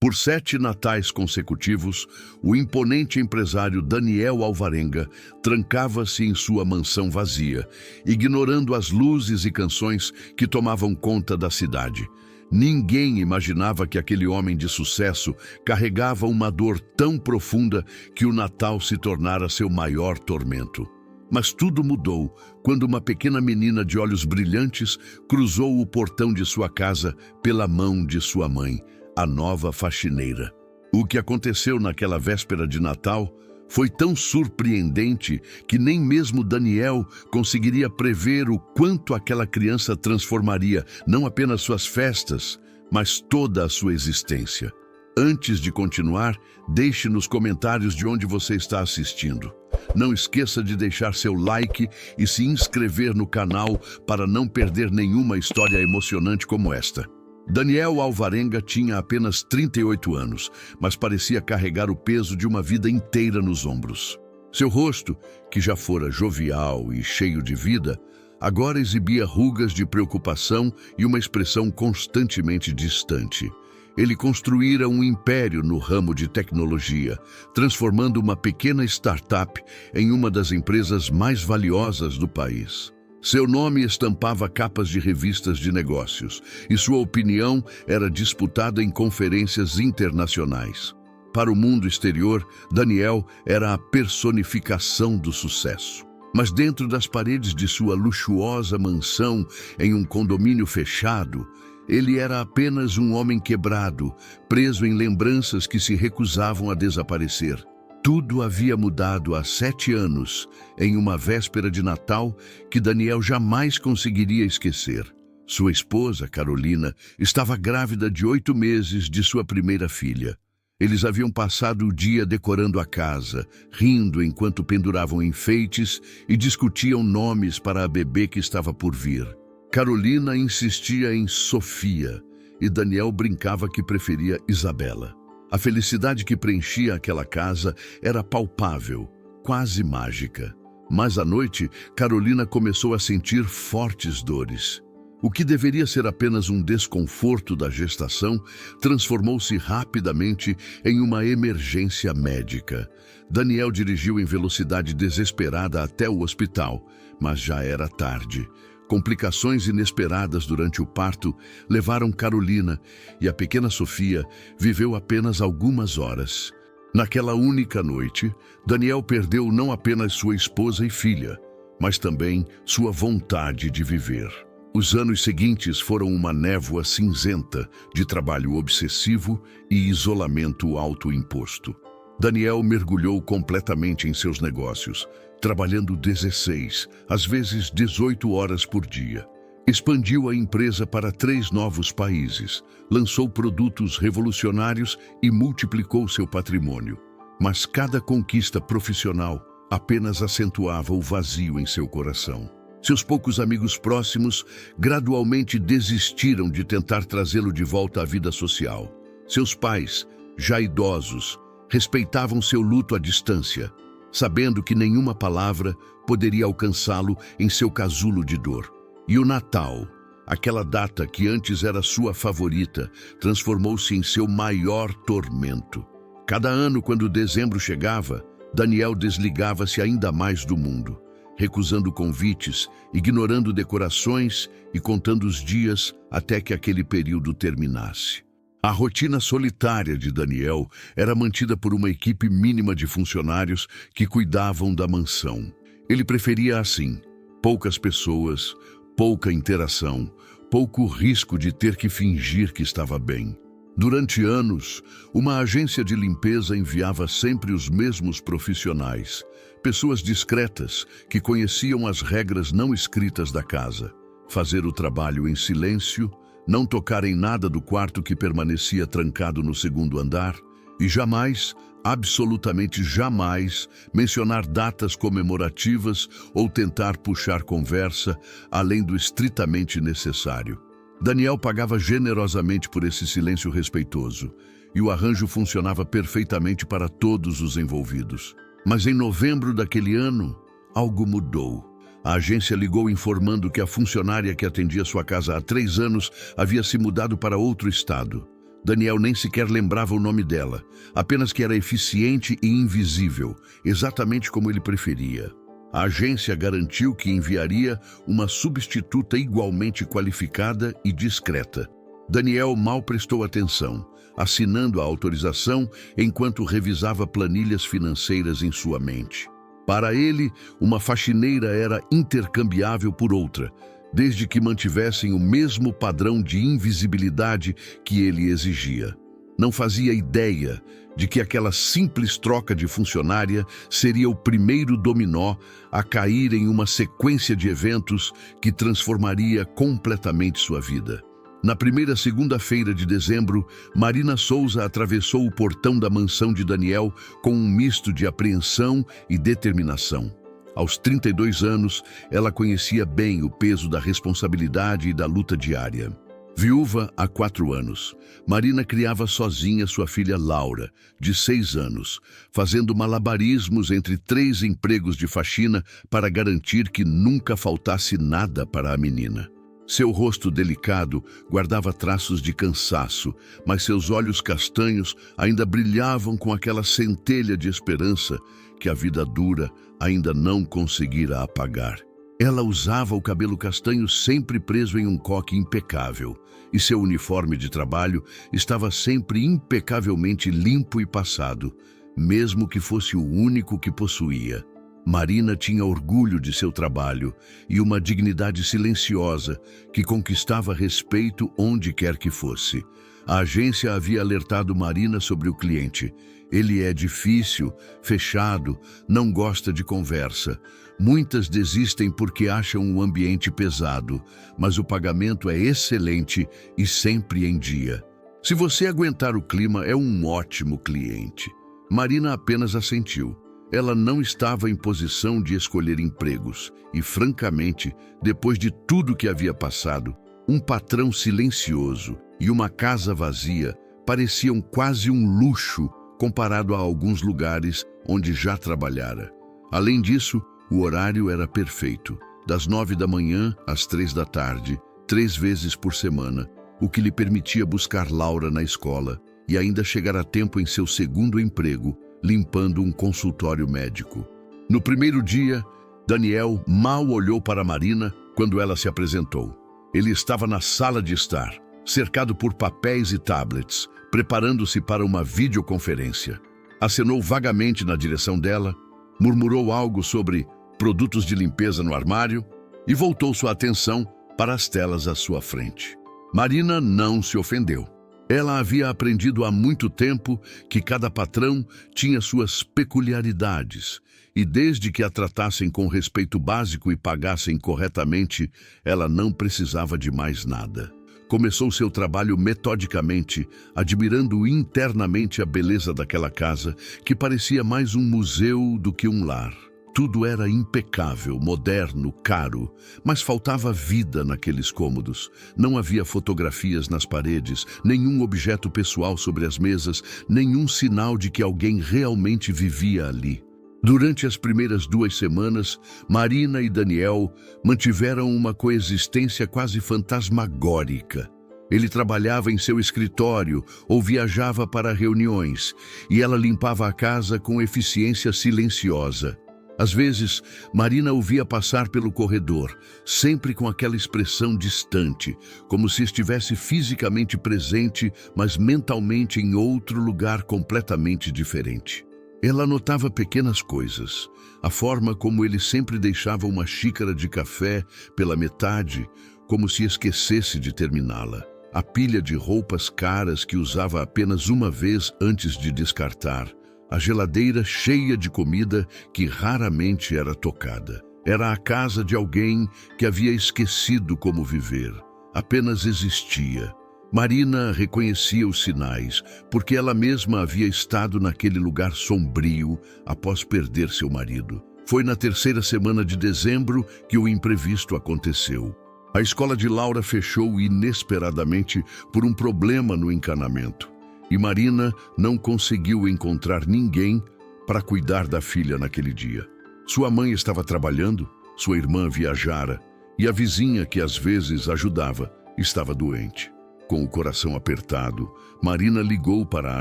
Por 7 natais consecutivos, o imponente empresário Daniel Alvarenga trancava-se em sua mansão vazia, ignorando as luzes e canções que tomavam conta da cidade. Ninguém imaginava que aquele homem de sucesso carregava uma dor tão profunda que o Natal se tornara seu maior tormento. Mas tudo mudou quando uma pequena menina de olhos brilhantes cruzou o portão de sua casa pela mão de sua mãe, a nova faxineira. O que aconteceu naquela véspera de Natal foi tão surpreendente que nem mesmo Daniel conseguiria prever o quanto aquela criança transformaria não apenas suas festas, mas toda a sua existência. Antes de continuar, deixe nos comentários de onde você está assistindo. Não esqueça de deixar seu like e se inscrever no canal para não perder nenhuma história emocionante como esta. Daniel Alvarenga tinha apenas 38 anos, mas parecia carregar o peso de uma vida inteira nos ombros. Seu rosto, que já fora jovial e cheio de vida, agora exibia rugas de preocupação e uma expressão constantemente distante. Ele construíra um império no ramo de tecnologia, transformando uma pequena startup em uma das empresas mais valiosas do país. Seu nome estampava capas de revistas de negócios e sua opinião era disputada em conferências internacionais. Para o mundo exterior, Daniel era a personificação do sucesso. Mas dentro das paredes de sua luxuosa mansão em um condomínio fechado, ele era apenas um homem quebrado, preso em lembranças que se recusavam a desaparecer. Tudo havia mudado há 7 anos, em uma véspera de Natal que Daniel jamais conseguiria esquecer. Sua esposa, Carolina, estava grávida de 8 meses de sua primeira filha. Eles haviam passado o dia decorando a casa, rindo enquanto penduravam enfeites e discutiam nomes para a bebê que estava por vir. Carolina insistia em Sofia e Daniel brincava que preferia Isabela. A felicidade que preenchia aquela casa era palpável, quase mágica. Mas à noite, Carolina começou a sentir fortes dores. O que deveria ser apenas um desconforto da gestação transformou-se rapidamente em uma emergência médica. Daniel dirigiu em velocidade desesperada até o hospital, mas já era tarde. Complicações inesperadas durante o parto levaram Carolina e a pequena Sofia viveu apenas algumas horas. Naquela única noite, Daniel perdeu não apenas sua esposa e filha, mas também sua vontade de viver. Os anos seguintes foram uma névoa cinzenta de trabalho obsessivo e isolamento autoimposto. Daniel mergulhou completamente em seus negócios, trabalhando 16, às vezes 18 horas por dia. Expandiu a empresa para 3 novos países, lançou produtos revolucionários e multiplicou seu patrimônio. Mas cada conquista profissional apenas acentuava o vazio em seu coração. Seus poucos amigos próximos gradualmente desistiram de tentar trazê-lo de volta à vida social. Seus pais, já idosos, respeitavam seu luto à distância, sabendo que nenhuma palavra poderia alcançá-lo em seu casulo de dor. E o Natal, aquela data que antes era sua favorita, transformou-se em seu maior tormento. Cada ano, quando dezembro chegava, Daniel desligava-se ainda mais do mundo, recusando convites, ignorando decorações e contando os dias até que aquele período terminasse. A rotina solitária de Daniel era mantida por uma equipe mínima de funcionários que cuidavam da mansão. Ele preferia assim: poucas pessoas, pouca interação, pouco risco de ter que fingir que estava bem. Durante anos, uma agência de limpeza enviava sempre os mesmos profissionais, pessoas discretas que conheciam as regras não escritas da casa. Fazer o trabalho em silêncio, não tocar em nada do quarto que permanecia trancado no 2º andar e jamais, absolutamente jamais, mencionar datas comemorativas ou tentar puxar conversa além do estritamente necessário. Daniel pagava generosamente por esse silêncio respeitoso e o arranjo funcionava perfeitamente para todos os envolvidos. Mas em novembro daquele ano, algo mudou. A agência ligou informando que a funcionária que atendia sua casa há 3 anos havia se mudado para outro estado. Daniel nem sequer lembrava o nome dela, apenas que era eficiente e invisível, exatamente como ele preferia. A agência garantiu que enviaria uma substituta igualmente qualificada e discreta. Daniel mal prestou atenção, assinando a autorização enquanto revisava planilhas financeiras em sua mente. Para ele, uma faxineira era intercambiável por outra, desde que mantivessem o mesmo padrão de invisibilidade que ele exigia. Não fazia ideia de que aquela simples troca de funcionária seria o primeiro dominó a cair em uma sequência de eventos que transformaria completamente sua vida. Na primeira segunda-feira de dezembro, Marina Souza atravessou o portão da mansão de Daniel com um misto de apreensão e determinação. Aos 32 anos, ela conhecia bem o peso da responsabilidade e da luta diária. Viúva há 4 anos, Marina criava sozinha sua filha Laura, de 6 anos, fazendo malabarismos entre 3 empregos de faxina para garantir que nunca faltasse nada para a menina. Seu rosto delicado guardava traços de cansaço, mas seus olhos castanhos ainda brilhavam com aquela centelha de esperança que a vida dura ainda não conseguira apagar. Ela usava o cabelo castanho sempre preso em um coque impecável, e seu uniforme de trabalho estava sempre impecavelmente limpo e passado, mesmo que fosse o único que possuía. Marina tinha orgulho de seu trabalho e uma dignidade silenciosa que conquistava respeito onde quer que fosse. A agência havia alertado Marina sobre o cliente. Ele é difícil, fechado, não gosta de conversa. Muitas desistem porque acham o ambiente pesado, mas o pagamento é excelente e sempre em dia. Se você aguentar o clima, é um ótimo cliente. Marina apenas assentiu. Ela não estava em posição de escolher empregos e, francamente, depois de tudo que havia passado, um patrão silencioso e uma casa vazia pareciam quase um luxo comparado a alguns lugares onde já trabalhara. Além disso, o horário era perfeito, das 9 da manhã às 3 da tarde, 3 vezes por semana, o que lhe permitia buscar Laura na escola e ainda chegar a tempo em seu segundo emprego, limpando um consultório médico. No primeiro dia, Daniel mal olhou para Marina quando ela se apresentou. Ele estava na sala de estar, cercado por papéis e tablets, preparando-se para uma videoconferência. Acenou vagamente na direção dela, murmurou algo sobre produtos de limpeza no armário e voltou sua atenção para as telas à sua frente. Marina não se ofendeu. Ela havia aprendido há muito tempo que cada patrão tinha suas peculiaridades, e desde que a tratassem com respeito básico e pagassem corretamente, ela não precisava de mais nada. Começou seu trabalho metodicamente, admirando internamente a beleza daquela casa, que parecia mais um museu do que um lar. Tudo era impecável, moderno, caro, mas faltava vida naqueles cômodos. Não havia fotografias nas paredes, nenhum objeto pessoal sobre as mesas, nenhum sinal de que alguém realmente vivia ali. Durante as primeiras 2 semanas, Marina e Daniel mantiveram uma coexistência quase fantasmagórica. Ele trabalhava em seu escritório ou viajava para reuniões, e ela limpava a casa com eficiência silenciosa. Às vezes, Marina o via passar pelo corredor, sempre com aquela expressão distante, como se estivesse fisicamente presente, mas mentalmente em outro lugar completamente diferente. Ela notava pequenas coisas, a forma como ele sempre deixava uma xícara de café pela metade, como se esquecesse de terminá-la. A pilha de roupas caras que usava apenas uma vez antes de descartar. A geladeira cheia de comida que raramente era tocada. Era a casa de alguém que havia esquecido como viver. Apenas existia. Marina reconhecia os sinais, porque ela mesma havia estado naquele lugar sombrio após perder seu marido. Foi na 3ª semana de dezembro que o imprevisto aconteceu. A escola de Laura fechou inesperadamente por um problema no encanamento. E Marina não conseguiu encontrar ninguém para cuidar da filha naquele dia. Sua mãe estava trabalhando, sua irmã viajara, e a vizinha, que às vezes ajudava, estava doente. Com o coração apertado, Marina ligou para a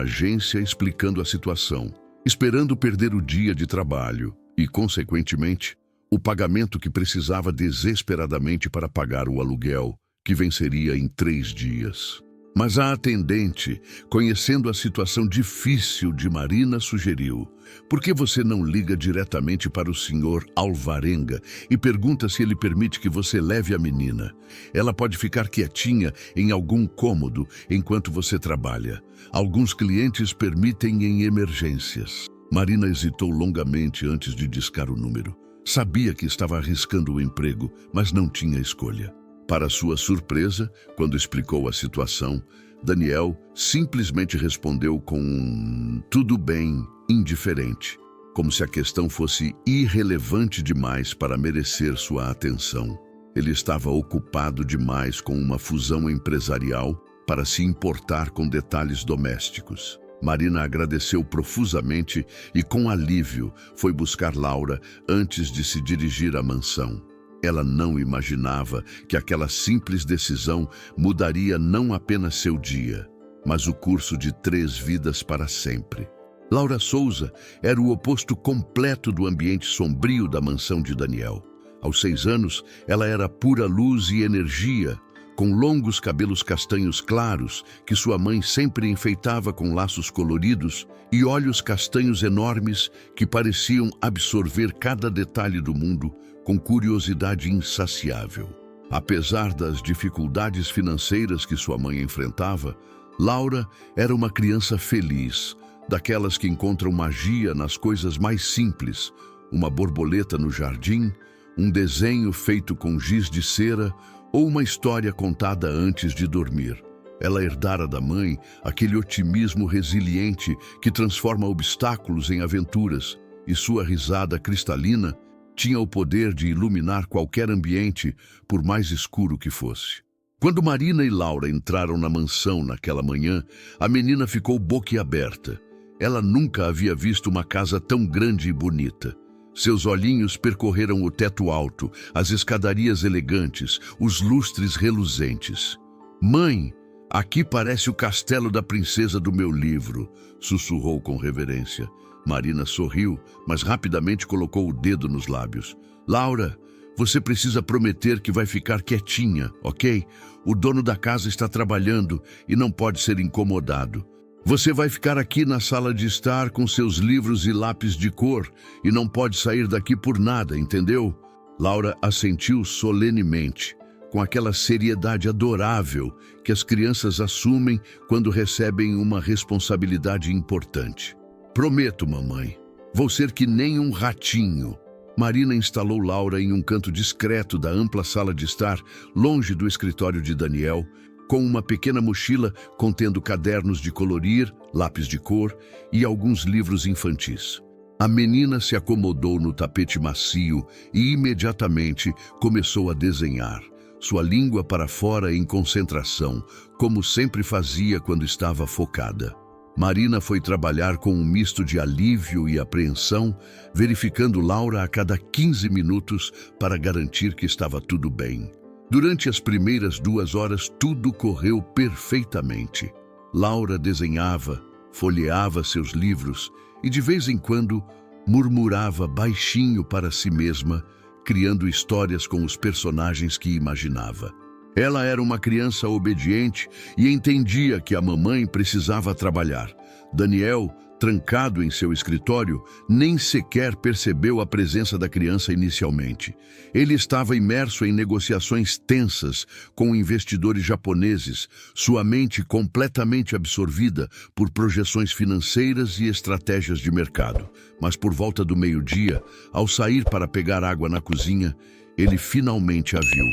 agência explicando a situação, esperando perder o dia de trabalho e, consequentemente, o pagamento que precisava desesperadamente para pagar o aluguel, que venceria em 3 dias. Mas a atendente, conhecendo a situação difícil de Marina, sugeriu: por que você não liga diretamente para o senhor Alvarenga e pergunta se ele permite que você leve a menina? Ela pode ficar quietinha em algum cômodo enquanto você trabalha. Alguns clientes permitem em emergências. Marina hesitou longamente antes de discar o número. Sabia que estava arriscando o emprego, mas não tinha escolha. Para sua surpresa, quando explicou a situação, Daniel simplesmente respondeu com um "tudo bem", indiferente, como se a questão fosse irrelevante demais para merecer sua atenção. Ele estava ocupado demais com uma fusão empresarial para se importar com detalhes domésticos. Marina agradeceu profusamente e, com alívio, foi buscar Laura antes de se dirigir à mansão. Ela não imaginava que aquela simples decisão mudaria não apenas seu dia, mas o curso de 3 vidas para sempre. Laura Souza era o oposto completo do ambiente sombrio da mansão de Daniel. Aos 6 anos, ela era pura luz e energia, com longos cabelos castanhos claros que sua mãe sempre enfeitava com laços coloridos e olhos castanhos enormes que pareciam absorver cada detalhe do mundo com curiosidade insaciável. Apesar das dificuldades financeiras que sua mãe enfrentava, Laura era uma criança feliz, daquelas que encontram magia nas coisas mais simples: uma borboleta no jardim, um desenho feito com giz de cera ou uma história contada antes de dormir. Ela herdara da mãe aquele otimismo resiliente que transforma obstáculos em aventuras, e sua risada cristalina tinha o poder de iluminar qualquer ambiente, por mais escuro que fosse. Quando Marina e Laura entraram na mansão naquela manhã, a menina ficou boquiaberta. Ela nunca havia visto uma casa tão grande e bonita. Seus olhinhos percorreram o teto alto, as escadarias elegantes, os lustres reluzentes. "Mãe, aqui parece o castelo da princesa do meu livro", sussurrou com reverência. Marina sorriu, mas rapidamente colocou o dedo nos lábios. "Laura, você precisa prometer que vai ficar quietinha, ok? O dono da casa está trabalhando e não pode ser incomodado. Você vai ficar aqui na sala de estar com seus livros e lápis de cor e não pode sair daqui por nada, entendeu?" Laura assentiu solenemente, com aquela seriedade adorável que as crianças assumem quando recebem uma responsabilidade importante. "Prometo, mamãe. Vou ser que nem um ratinho." Marina instalou Laura em um canto discreto da ampla sala de estar, longe do escritório de Daniel, com uma pequena mochila contendo cadernos de colorir, lápis de cor e alguns livros infantis. A menina se acomodou no tapete macio e imediatamente começou a desenhar, sua língua para fora em concentração, como sempre fazia quando estava focada. Marina foi trabalhar com um misto de alívio e apreensão, verificando Laura a cada 15 minutos para garantir que estava tudo bem. Durante as primeiras 2 horas, tudo correu perfeitamente. Laura desenhava, folheava seus livros e, de vez em quando, murmurava baixinho para si mesma, criando histórias com os personagens que imaginava. Ela era uma criança obediente e entendia que a mamãe precisava trabalhar. Daniel, trancado em seu escritório, nem sequer percebeu a presença da criança inicialmente. Ele estava imerso em negociações tensas com investidores japoneses, sua mente completamente absorvida por projeções financeiras e estratégias de mercado. Mas por volta do meio-dia, ao sair para pegar água na cozinha, ele finalmente a viu.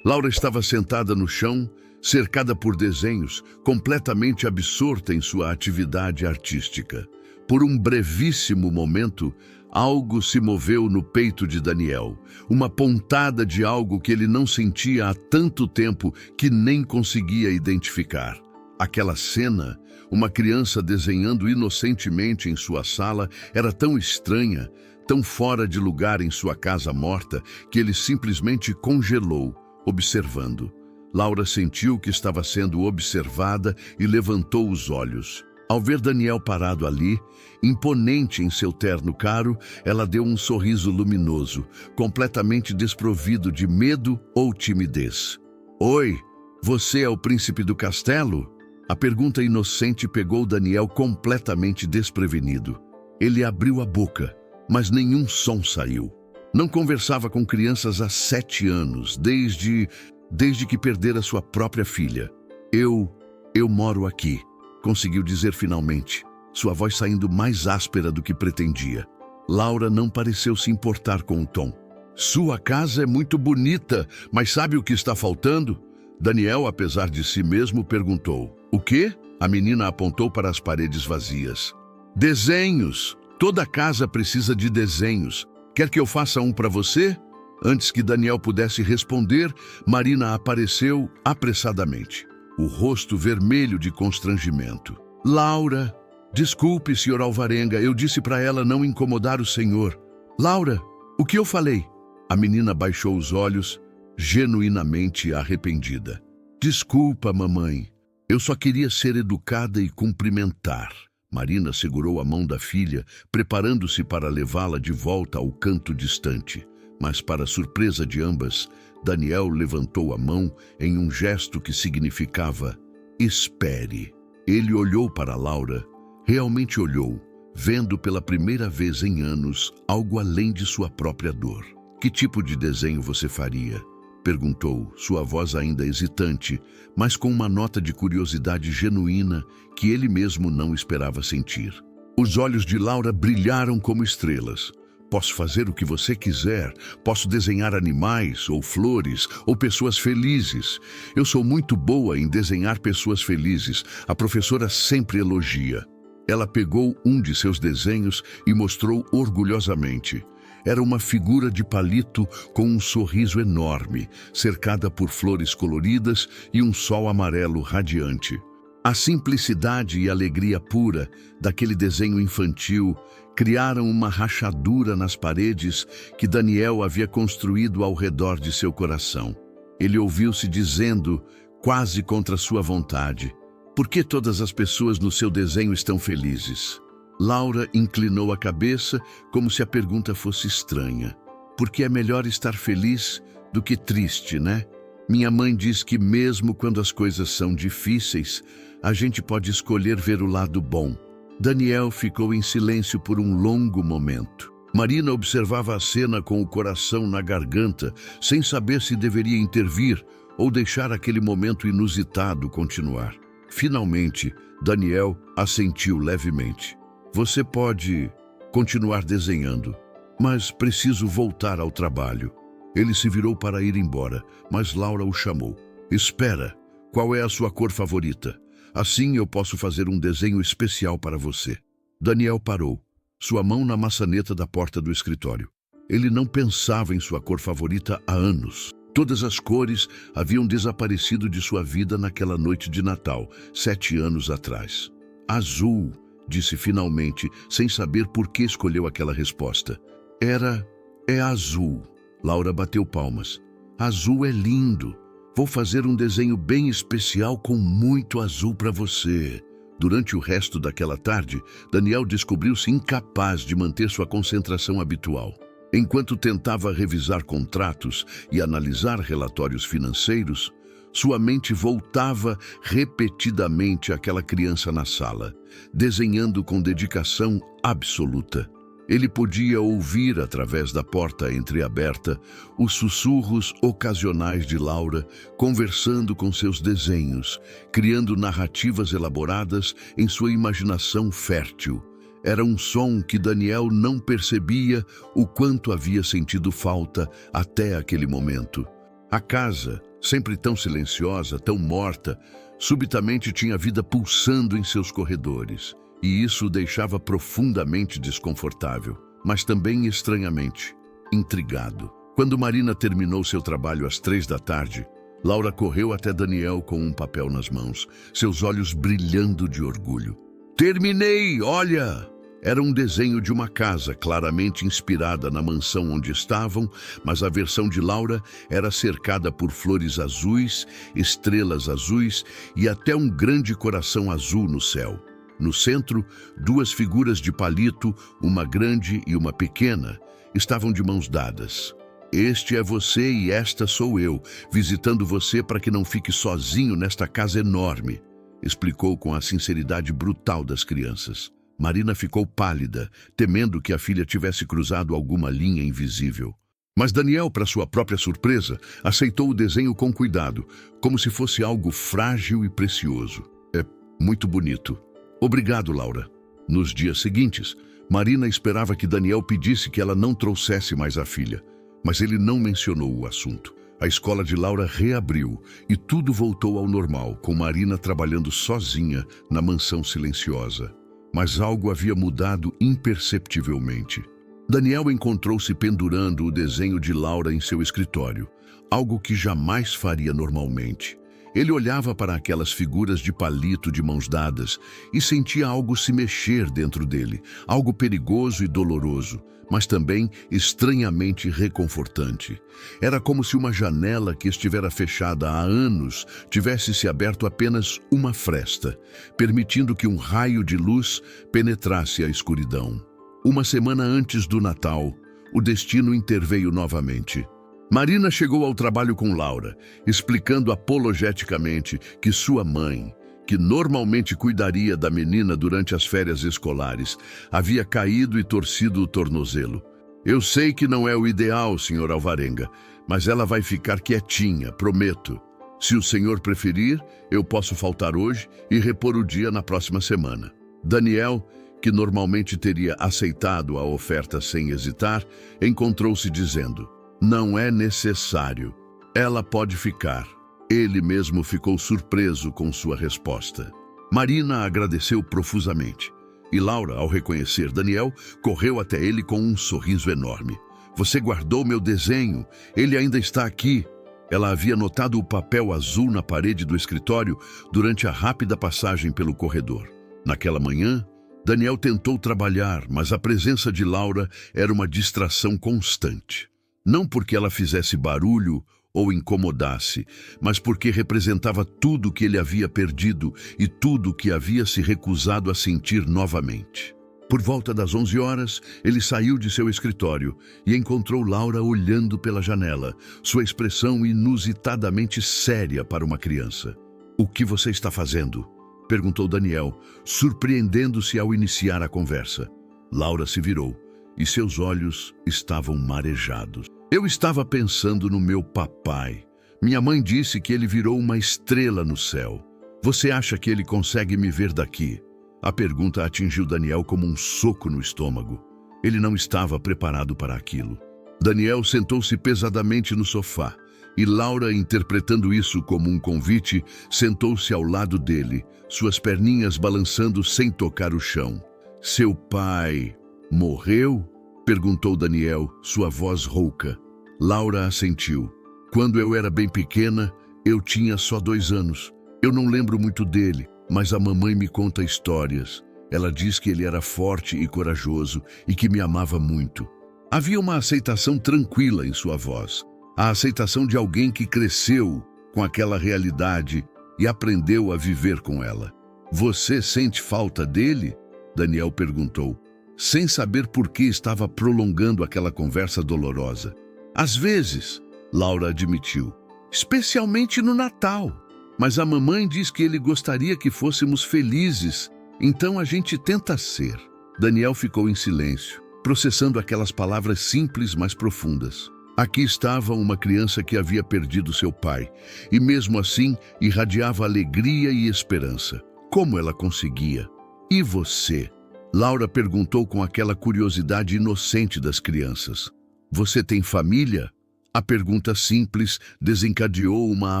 Laura estava sentada no chão, cercada por desenhos, completamente absorta em sua atividade artística. Por um brevíssimo momento, algo se moveu no peito de Daniel, uma pontada de algo que ele não sentia há tanto tempo que nem conseguia identificar. Aquela cena, uma criança desenhando inocentemente em sua sala, era tão estranha, tão fora de lugar em sua casa morta, que ele simplesmente congelou, observando. Laura sentiu que estava sendo observada e levantou os olhos. Ao ver Daniel parado ali, imponente em seu terno caro, ela deu um sorriso luminoso, completamente desprovido de medo ou timidez. Oi, você é o príncipe do castelo? A pergunta inocente pegou Daniel completamente desprevenido. Ele abriu a boca, mas nenhum som saiu. Não conversava com crianças há 7 anos, desde que perdera sua própria filha. Eu moro aqui, conseguiu dizer finalmente, sua voz saindo mais áspera do que pretendia. Laura não pareceu se importar com o tom. Sua casa é muito bonita, mas sabe o que está faltando? Daniel, apesar de si mesmo, perguntou. O quê? A menina apontou para as paredes vazias. Desenhos! Toda casa precisa de desenhos. Quer que eu faça um para você? Antes que Daniel pudesse responder, Marina apareceu apressadamente, o rosto vermelho de constrangimento. Laura, desculpe, Sr. Alvarenga, eu disse para ela não incomodar o senhor. Laura, o que eu falei? A menina baixou os olhos, genuinamente arrependida. Desculpa, mamãe. Eu só queria ser educada e cumprimentar. Marina segurou a mão da filha, preparando-se para levá-la de volta ao canto distante. Mas, para surpresa de ambas, Daniel levantou a mão em um gesto que significava espere. Ele olhou para Laura, realmente olhou, vendo pela primeira vez em anos algo além de sua própria dor. Que tipo de desenho você faria? Perguntou, sua voz ainda hesitante, mas com uma nota de curiosidade genuína que ele mesmo não esperava sentir. Os olhos de Laura brilharam como estrelas. Posso fazer o que você quiser, posso desenhar animais, ou flores, ou pessoas felizes. Eu sou muito boa em desenhar pessoas felizes, a professora sempre elogia. Ela pegou um de seus desenhos e mostrou orgulhosamente. Era uma figura de palito com um sorriso enorme, cercada por flores coloridas e um sol amarelo radiante. A simplicidade e alegria pura daquele desenho infantil criaram uma rachadura nas paredes que Daniel havia construído ao redor de seu coração. Ele ouviu-se dizendo, quase contra sua vontade, por que todas as pessoas no seu desenho estão felizes? Laura inclinou a cabeça como se a pergunta fosse estranha. Porque é melhor estar feliz do que triste, né? Minha mãe diz que mesmo quando as coisas são difíceis, a gente pode escolher ver o lado bom. Daniel ficou em silêncio por um longo momento. Marina observava a cena com o coração na garganta, sem saber se deveria intervir ou deixar aquele momento inusitado continuar. Finalmente, Daniel assentiu levemente. Você pode continuar desenhando, mas preciso voltar ao trabalho. Ele se virou para ir embora, mas Laura o chamou. Espera, qual é a sua cor favorita? Assim eu posso fazer um desenho especial para você. Daniel parou, sua mão na maçaneta da porta do escritório. Ele não pensava em sua cor favorita há anos. Todas as cores haviam desaparecido de sua vida naquela noite de Natal, 7 anos atrás. Azul, disse finalmente, sem saber por que escolheu aquela resposta. É azul. Laura bateu palmas. Azul é lindo. Vou fazer um desenho bem especial com muito azul para você. Durante o resto daquela tarde, Daniel descobriu-se incapaz de manter sua concentração habitual. Enquanto tentava revisar contratos e analisar relatórios financeiros, sua mente voltava repetidamente àquela criança na sala, desenhando com dedicação absoluta. Ele podia ouvir, através da porta entreaberta, os sussurros ocasionais de Laura conversando com seus desenhos, criando narrativas elaboradas em sua imaginação fértil. Era um som que Daniel não percebia o quanto havia sentido falta até aquele momento. A casa, sempre tão silenciosa, tão morta, subitamente tinha vida pulsando em seus corredores. E isso o deixava profundamente desconfortável, mas também estranhamente intrigado. Quando Marina terminou seu trabalho às 3 da tarde, Laura correu até Daniel com um papel nas mãos, seus olhos brilhando de orgulho. Terminei, olha! Era um desenho de uma casa claramente inspirada na mansão onde estavam, mas a versão de Laura era cercada por flores azuis, estrelas azuis e até um grande coração azul no céu. No centro, duas figuras de palito, uma grande e uma pequena, estavam de mãos dadas. Este é você e esta sou eu, visitando você para que não fique sozinho nesta casa enorme, explicou com a sinceridade brutal das crianças. Marina ficou pálida, temendo que a filha tivesse cruzado alguma linha invisível. Mas Daniel, para sua própria surpresa, aceitou o desenho com cuidado, como se fosse algo frágil e precioso. É muito bonito. Obrigado, Laura. Nos dias seguintes, Marina esperava que Daniel pedisse que ela não trouxesse mais a filha, mas ele não mencionou o assunto. A escola de Laura reabriu e tudo voltou ao normal, com Marina trabalhando sozinha na mansão silenciosa. Mas algo havia mudado imperceptivelmente. Daniel encontrou-se pendurando o desenho de Laura em seu escritório, algo que jamais faria normalmente. Ele olhava para aquelas figuras de palito de mãos dadas e sentia algo se mexer dentro dele, algo perigoso e doloroso, mas também estranhamente reconfortante. Era como se uma janela que estivera fechada há anos tivesse se aberto apenas uma fresta, permitindo que um raio de luz penetrasse a escuridão. Uma semana antes do Natal, o destino interveio novamente. Marina chegou ao trabalho com Laura, explicando apologeticamente que sua mãe, que normalmente cuidaria da menina durante as férias escolares, havia caído e torcido o tornozelo. Eu sei que não é o ideal, Sr. Alvarenga, mas ela vai ficar quietinha, prometo. Se o senhor preferir, eu posso faltar hoje e repor o dia na próxima semana. Daniel, que normalmente teria aceitado a oferta sem hesitar, encontrou-se dizendo: não é necessário. Ela pode ficar. Ele mesmo ficou surpreso com sua resposta. Marina agradeceu profusamente. E Laura, ao reconhecer Daniel, correu até ele com um sorriso enorme. Você guardou meu desenho. Ele ainda está aqui. Ela havia notado o papel azul na parede do escritório durante a rápida passagem pelo corredor. Naquela manhã, Daniel tentou trabalhar, mas a presença de Laura era uma distração constante. Não porque ela fizesse barulho ou incomodasse, mas porque representava tudo que ele havia perdido e tudo que havia se recusado a sentir novamente. Por volta das 11 horas, ele saiu de seu escritório e encontrou Laura olhando pela janela, sua expressão inusitadamente séria para uma criança. O que você está fazendo? Perguntou Daniel, surpreendendo-se ao iniciar a conversa. Laura se virou e seus olhos estavam marejados. Eu estava pensando no meu papai. Minha mãe disse que ele virou uma estrela no céu. Você acha que ele consegue me ver daqui? A pergunta atingiu Daniel como um soco no estômago. Ele não estava preparado para aquilo. Daniel sentou-se pesadamente no sofá e Laura, interpretando isso como um convite, sentou-se ao lado dele, suas perninhas balançando sem tocar o chão. Seu pai morreu? Perguntou Daniel, sua voz rouca. Laura assentiu. Quando eu era bem pequena, eu tinha só 2 anos. Eu não lembro muito dele, mas a mamãe me conta histórias. Ela diz que ele era forte e corajoso e que me amava muito. Havia uma aceitação tranquila em sua voz. A aceitação de alguém que cresceu com aquela realidade e aprendeu a viver com ela. Você sente falta dele? Daniel perguntou, sem saber por que estava prolongando aquela conversa dolorosa. Às vezes, Laura admitiu, especialmente no Natal. Mas a mamãe diz que ele gostaria que fôssemos felizes, então a gente tenta ser. Daniel ficou em silêncio, processando aquelas palavras simples, mas profundas. Aqui estava uma criança que havia perdido seu pai, e mesmo assim irradiava alegria e esperança. Como ela conseguia? E você? Laura perguntou com aquela curiosidade inocente das crianças. Você tem família? A pergunta simples desencadeou uma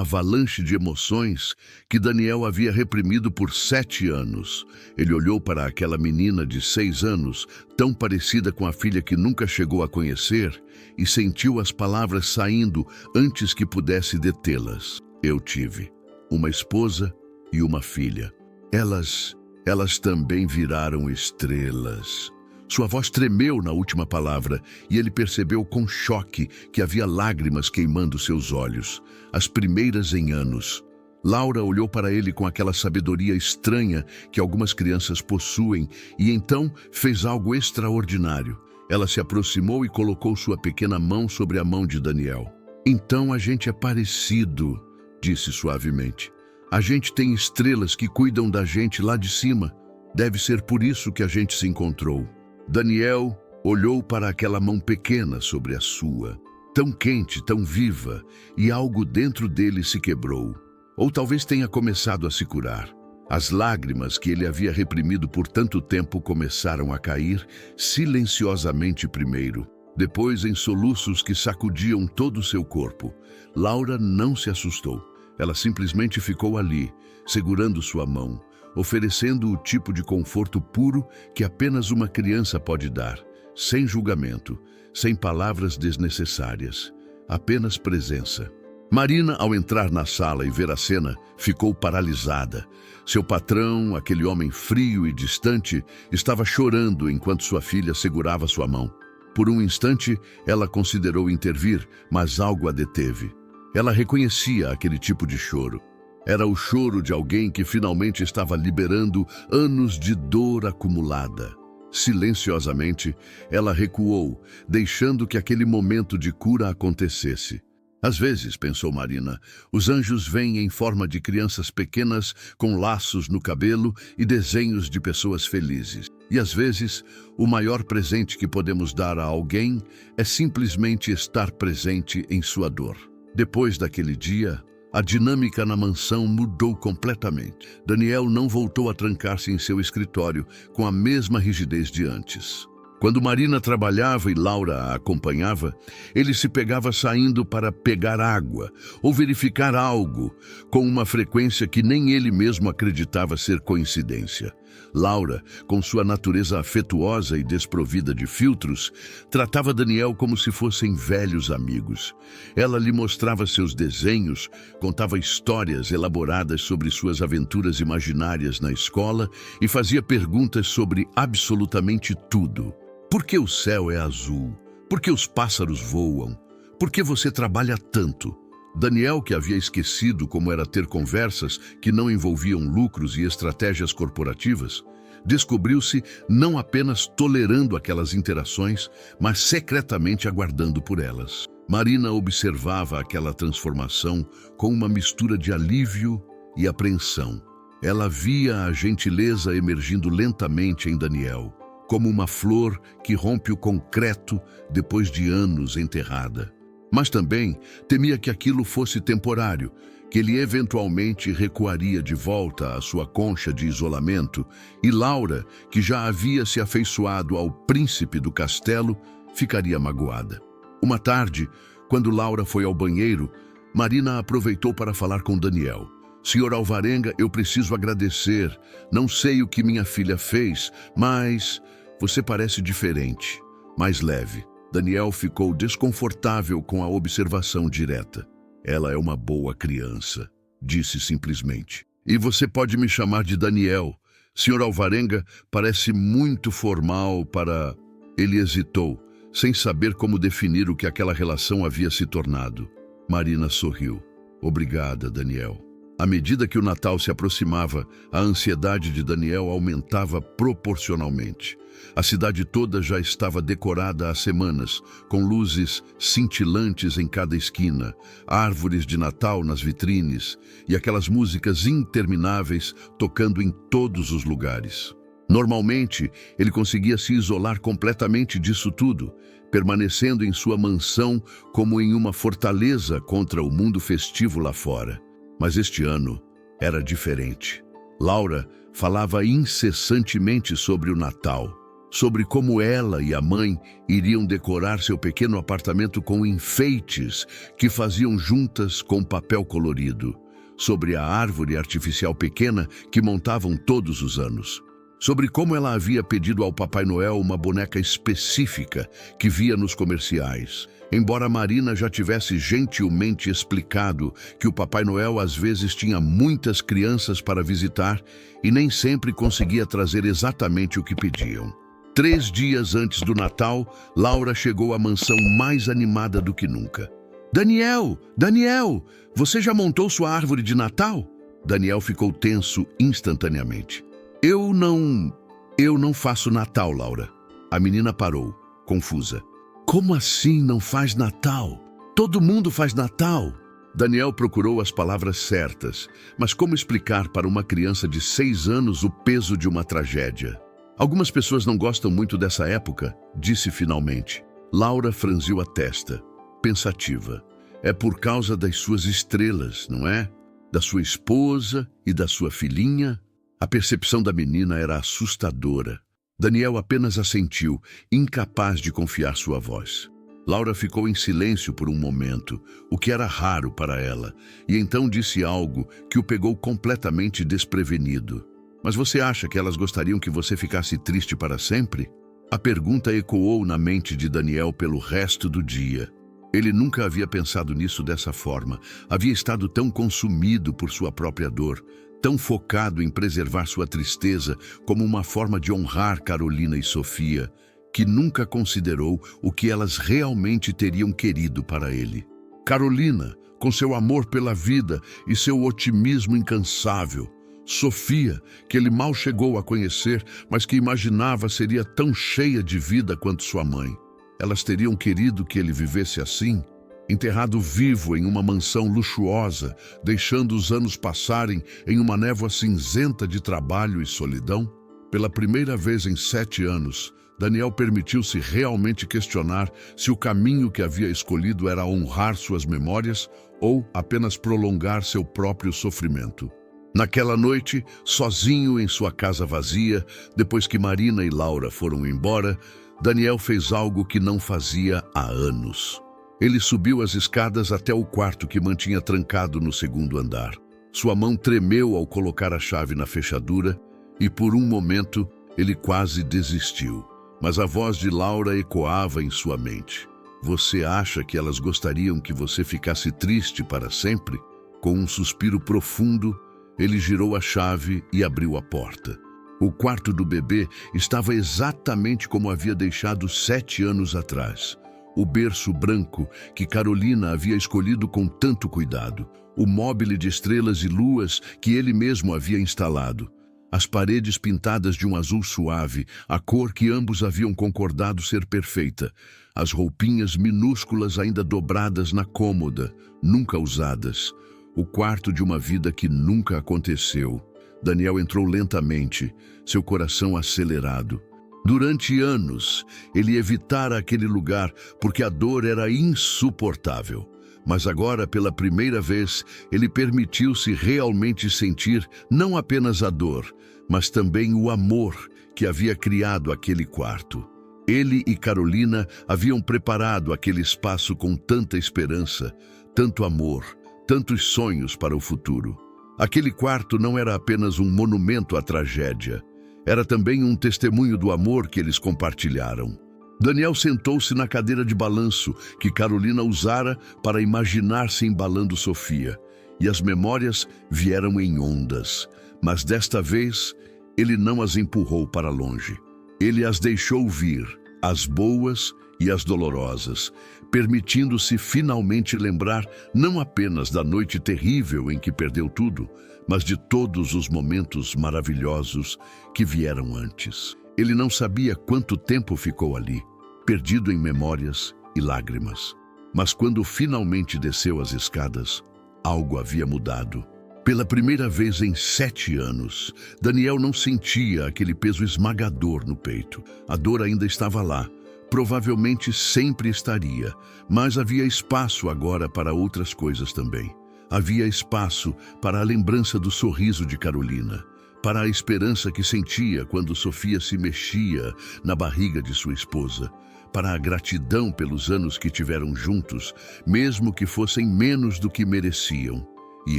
avalanche de emoções que Daniel havia reprimido por 7 anos. Ele olhou para aquela menina de 6 anos, tão parecida com a filha que nunca chegou a conhecer, e sentiu as palavras saindo antes que pudesse detê-las. Eu tive uma esposa e uma filha. Elas Elas também viraram estrelas. Sua voz tremeu na última palavra e ele percebeu com choque que havia lágrimas queimando seus olhos, as primeiras em anos. Laura olhou para ele com aquela sabedoria estranha que algumas crianças possuem e então fez algo extraordinário. Ela se aproximou e colocou sua pequena mão sobre a mão de Daniel. "Então a gente é parecido", disse suavemente. "A gente tem estrelas que cuidam da gente lá de cima. Deve ser por isso que a gente se encontrou." Daniel olhou para aquela mão pequena sobre a sua, tão quente, tão viva, e algo dentro dele se quebrou. Ou talvez tenha começado a se curar. As lágrimas que ele havia reprimido por tanto tempo começaram a cair, silenciosamente primeiro, depois em soluços que sacudiam todo o seu corpo. Laura não se assustou. Ela simplesmente ficou ali, segurando sua mão, oferecendo o tipo de conforto puro que apenas uma criança pode dar, sem julgamento, sem palavras desnecessárias, apenas presença. Marina, ao entrar na sala e ver a cena, ficou paralisada. Seu patrão, aquele homem frio e distante, estava chorando enquanto sua filha segurava sua mão. Por um instante, ela considerou intervir, mas algo a deteve. Ela reconhecia aquele tipo de choro. Era o choro de alguém que finalmente estava liberando anos de dor acumulada. Silenciosamente, ela recuou, deixando que aquele momento de cura acontecesse. Às vezes, pensou Marina, os anjos vêm em forma de crianças pequenas com laços no cabelo e desenhos de pessoas felizes. E às vezes, o maior presente que podemos dar a alguém é simplesmente estar presente em sua dor. Depois daquele dia, a dinâmica na mansão mudou completamente. Daniel não voltou a trancar-se em seu escritório com a mesma rigidez de antes. Quando Marina trabalhava e Laura a acompanhava, ele se pegava saindo para pegar água ou verificar algo com uma frequência que nem ele mesmo acreditava ser coincidência. Laura, com sua natureza afetuosa e desprovida de filtros, tratava Daniel como se fossem velhos amigos. Ela lhe mostrava seus desenhos, contava histórias elaboradas sobre suas aventuras imaginárias na escola e fazia perguntas sobre absolutamente tudo. Por que o céu é azul? Por que os pássaros voam? Por que você trabalha tanto? Daniel, que havia esquecido como era ter conversas que não envolviam lucros e estratégias corporativas, descobriu-se não apenas tolerando aquelas interações, mas secretamente aguardando por elas. Marina observava aquela transformação com uma mistura de alívio e apreensão. Ela via a gentileza emergindo lentamente em Daniel, como uma flor que rompe o concreto depois de anos enterrada. Mas também temia que aquilo fosse temporário, que ele eventualmente recuaria de volta à sua concha de isolamento, e Laura, que já havia se afeiçoado ao príncipe do castelo, ficaria magoada. Uma tarde, quando Laura foi ao banheiro, Marina aproveitou para falar com Daniel. "Senhor Alvarenga, eu preciso agradecer. Não sei o que minha filha fez, mas você parece diferente, mais leve." Daniel ficou desconfortável com a observação direta. "Ela é uma boa criança", disse simplesmente. "E você pode me chamar de Daniel. Senhor Alvarenga parece muito formal para..." Ele hesitou, sem saber como definir o que aquela relação havia se tornado. Marina sorriu. "Obrigada, Daniel." À medida que o Natal se aproximava, a ansiedade de Daniel aumentava proporcionalmente. A cidade toda já estava decorada há semanas, com luzes cintilantes em cada esquina, árvores de Natal nas vitrines e aquelas músicas intermináveis tocando em todos os lugares. Normalmente, ele conseguia se isolar completamente disso tudo, permanecendo em sua mansão como em uma fortaleza contra o mundo festivo lá fora. Mas este ano era diferente. Laura falava incessantemente sobre o Natal, sobre como ela e a mãe iriam decorar seu pequeno apartamento com enfeites que faziam juntas com papel colorido, sobre a árvore artificial pequena que montavam todos os anos. sobre como ela havia pedido ao Papai Noel uma boneca específica que via nos comerciais. Embora Marina já tivesse gentilmente explicado que o Papai Noel às vezes tinha muitas crianças para visitar e nem sempre conseguia trazer exatamente o que pediam. 3 dias antes do Natal, Laura chegou à mansão mais animada do que nunca. Daniel! Daniel! Você já montou sua árvore de Natal? Daniel ficou tenso instantaneamente. Eu não faço Natal, Laura. A menina parou, confusa. Como assim não faz Natal? Todo mundo faz Natal. Daniel procurou as palavras certas, mas como explicar para uma criança de 6 anos o peso de uma tragédia? Algumas pessoas não gostam muito dessa época, disse finalmente. Laura franziu a testa, pensativa. É por causa das suas estrelas, não é? Da sua esposa e da sua filhinha? A percepção da menina era assustadora. Daniel apenas assentiu, incapaz de confiar sua voz. Laura ficou em silêncio por um momento, o que era raro para ela, e então disse algo que o pegou completamente desprevenido. Mas você acha que elas gostariam que você ficasse triste para sempre? A pergunta ecoou na mente de Daniel pelo resto do dia. Ele nunca havia pensado nisso dessa forma. Havia estado tão consumido por sua própria dor, tão focado em preservar sua tristeza como uma forma de honrar Carolina e Sofia, que nunca considerou o que elas realmente teriam querido para ele. Carolina, com seu amor pela vida e seu otimismo incansável. Sofia, que ele mal chegou a conhecer, mas que imaginava seria tão cheia de vida quanto sua mãe. Elas teriam querido que ele vivesse assim, enterrado vivo em uma mansão luxuosa, deixando os anos passarem em uma névoa cinzenta de trabalho e solidão? Pela primeira vez em 7 anos, Daniel permitiu-se realmente questionar se o caminho que havia escolhido era honrar suas memórias ou apenas prolongar seu próprio sofrimento. Naquela noite, sozinho em sua casa vazia, depois que Marina e Laura foram embora, Daniel fez algo que não fazia há anos. Ele subiu as escadas até o quarto que mantinha trancado no 2º andar. Sua mão tremeu ao colocar a chave na fechadura e, por um momento, ele quase desistiu. Mas a voz de Laura ecoava em sua mente. Você acha que elas gostariam que você ficasse triste para sempre? Com um suspiro profundo, ele girou a chave e abriu a porta. O quarto do bebê estava exatamente como havia deixado 7 anos atrás. O berço branco que Carolina havia escolhido com tanto cuidado. O móbile de estrelas e luas que ele mesmo havia instalado. As paredes pintadas de um azul suave, a cor que ambos haviam concordado ser perfeita. As roupinhas minúsculas ainda dobradas na cômoda, nunca usadas. O quarto de uma vida que nunca aconteceu. Daniel entrou lentamente, seu coração acelerado. Durante anos, ele evitara aquele lugar porque a dor era insuportável. Mas agora, pela primeira vez, ele permitiu-se realmente sentir não apenas a dor, mas também o amor que havia criado aquele quarto. Ele e Carolina haviam preparado aquele espaço com tanta esperança, tanto amor, tantos sonhos para o futuro. Aquele quarto não era apenas um monumento à tragédia, era também um testemunho do amor que eles compartilharam. Daniel sentou-se na cadeira de balanço que Carolina usara para imaginar-se embalando Sofia, e as memórias vieram em ondas, mas desta vez ele não as empurrou para longe. Ele as deixou vir, as boas e as dolorosas, permitindo-se finalmente lembrar não apenas da noite terrível em que perdeu tudo, mas de todos os momentos maravilhosos que vieram antes. Ele não sabia quanto tempo ficou ali, perdido em memórias e lágrimas. Mas quando finalmente desceu as escadas, algo havia mudado. Pela primeira vez em 7 anos, Daniel não sentia aquele peso esmagador no peito. A dor ainda estava lá, provavelmente sempre estaria, mas havia espaço agora para outras coisas também. Havia espaço para a lembrança do sorriso de Carolina, para a esperança que sentia quando Sofia se mexia na barriga de sua esposa, para a gratidão pelos anos que tiveram juntos, mesmo que fossem menos do que mereciam. E,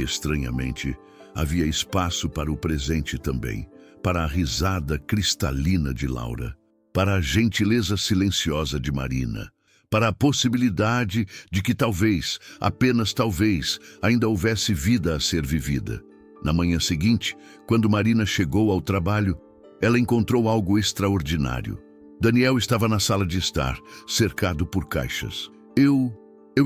estranhamente, havia espaço para o presente também, para a risada cristalina de Laura, para a gentileza silenciosa de Marina, para a possibilidade de que talvez, apenas talvez, ainda houvesse vida a ser vivida. Na manhã seguinte, quando Marina chegou ao trabalho, ela encontrou algo extraordinário. Daniel estava na sala de estar, cercado por caixas. Eu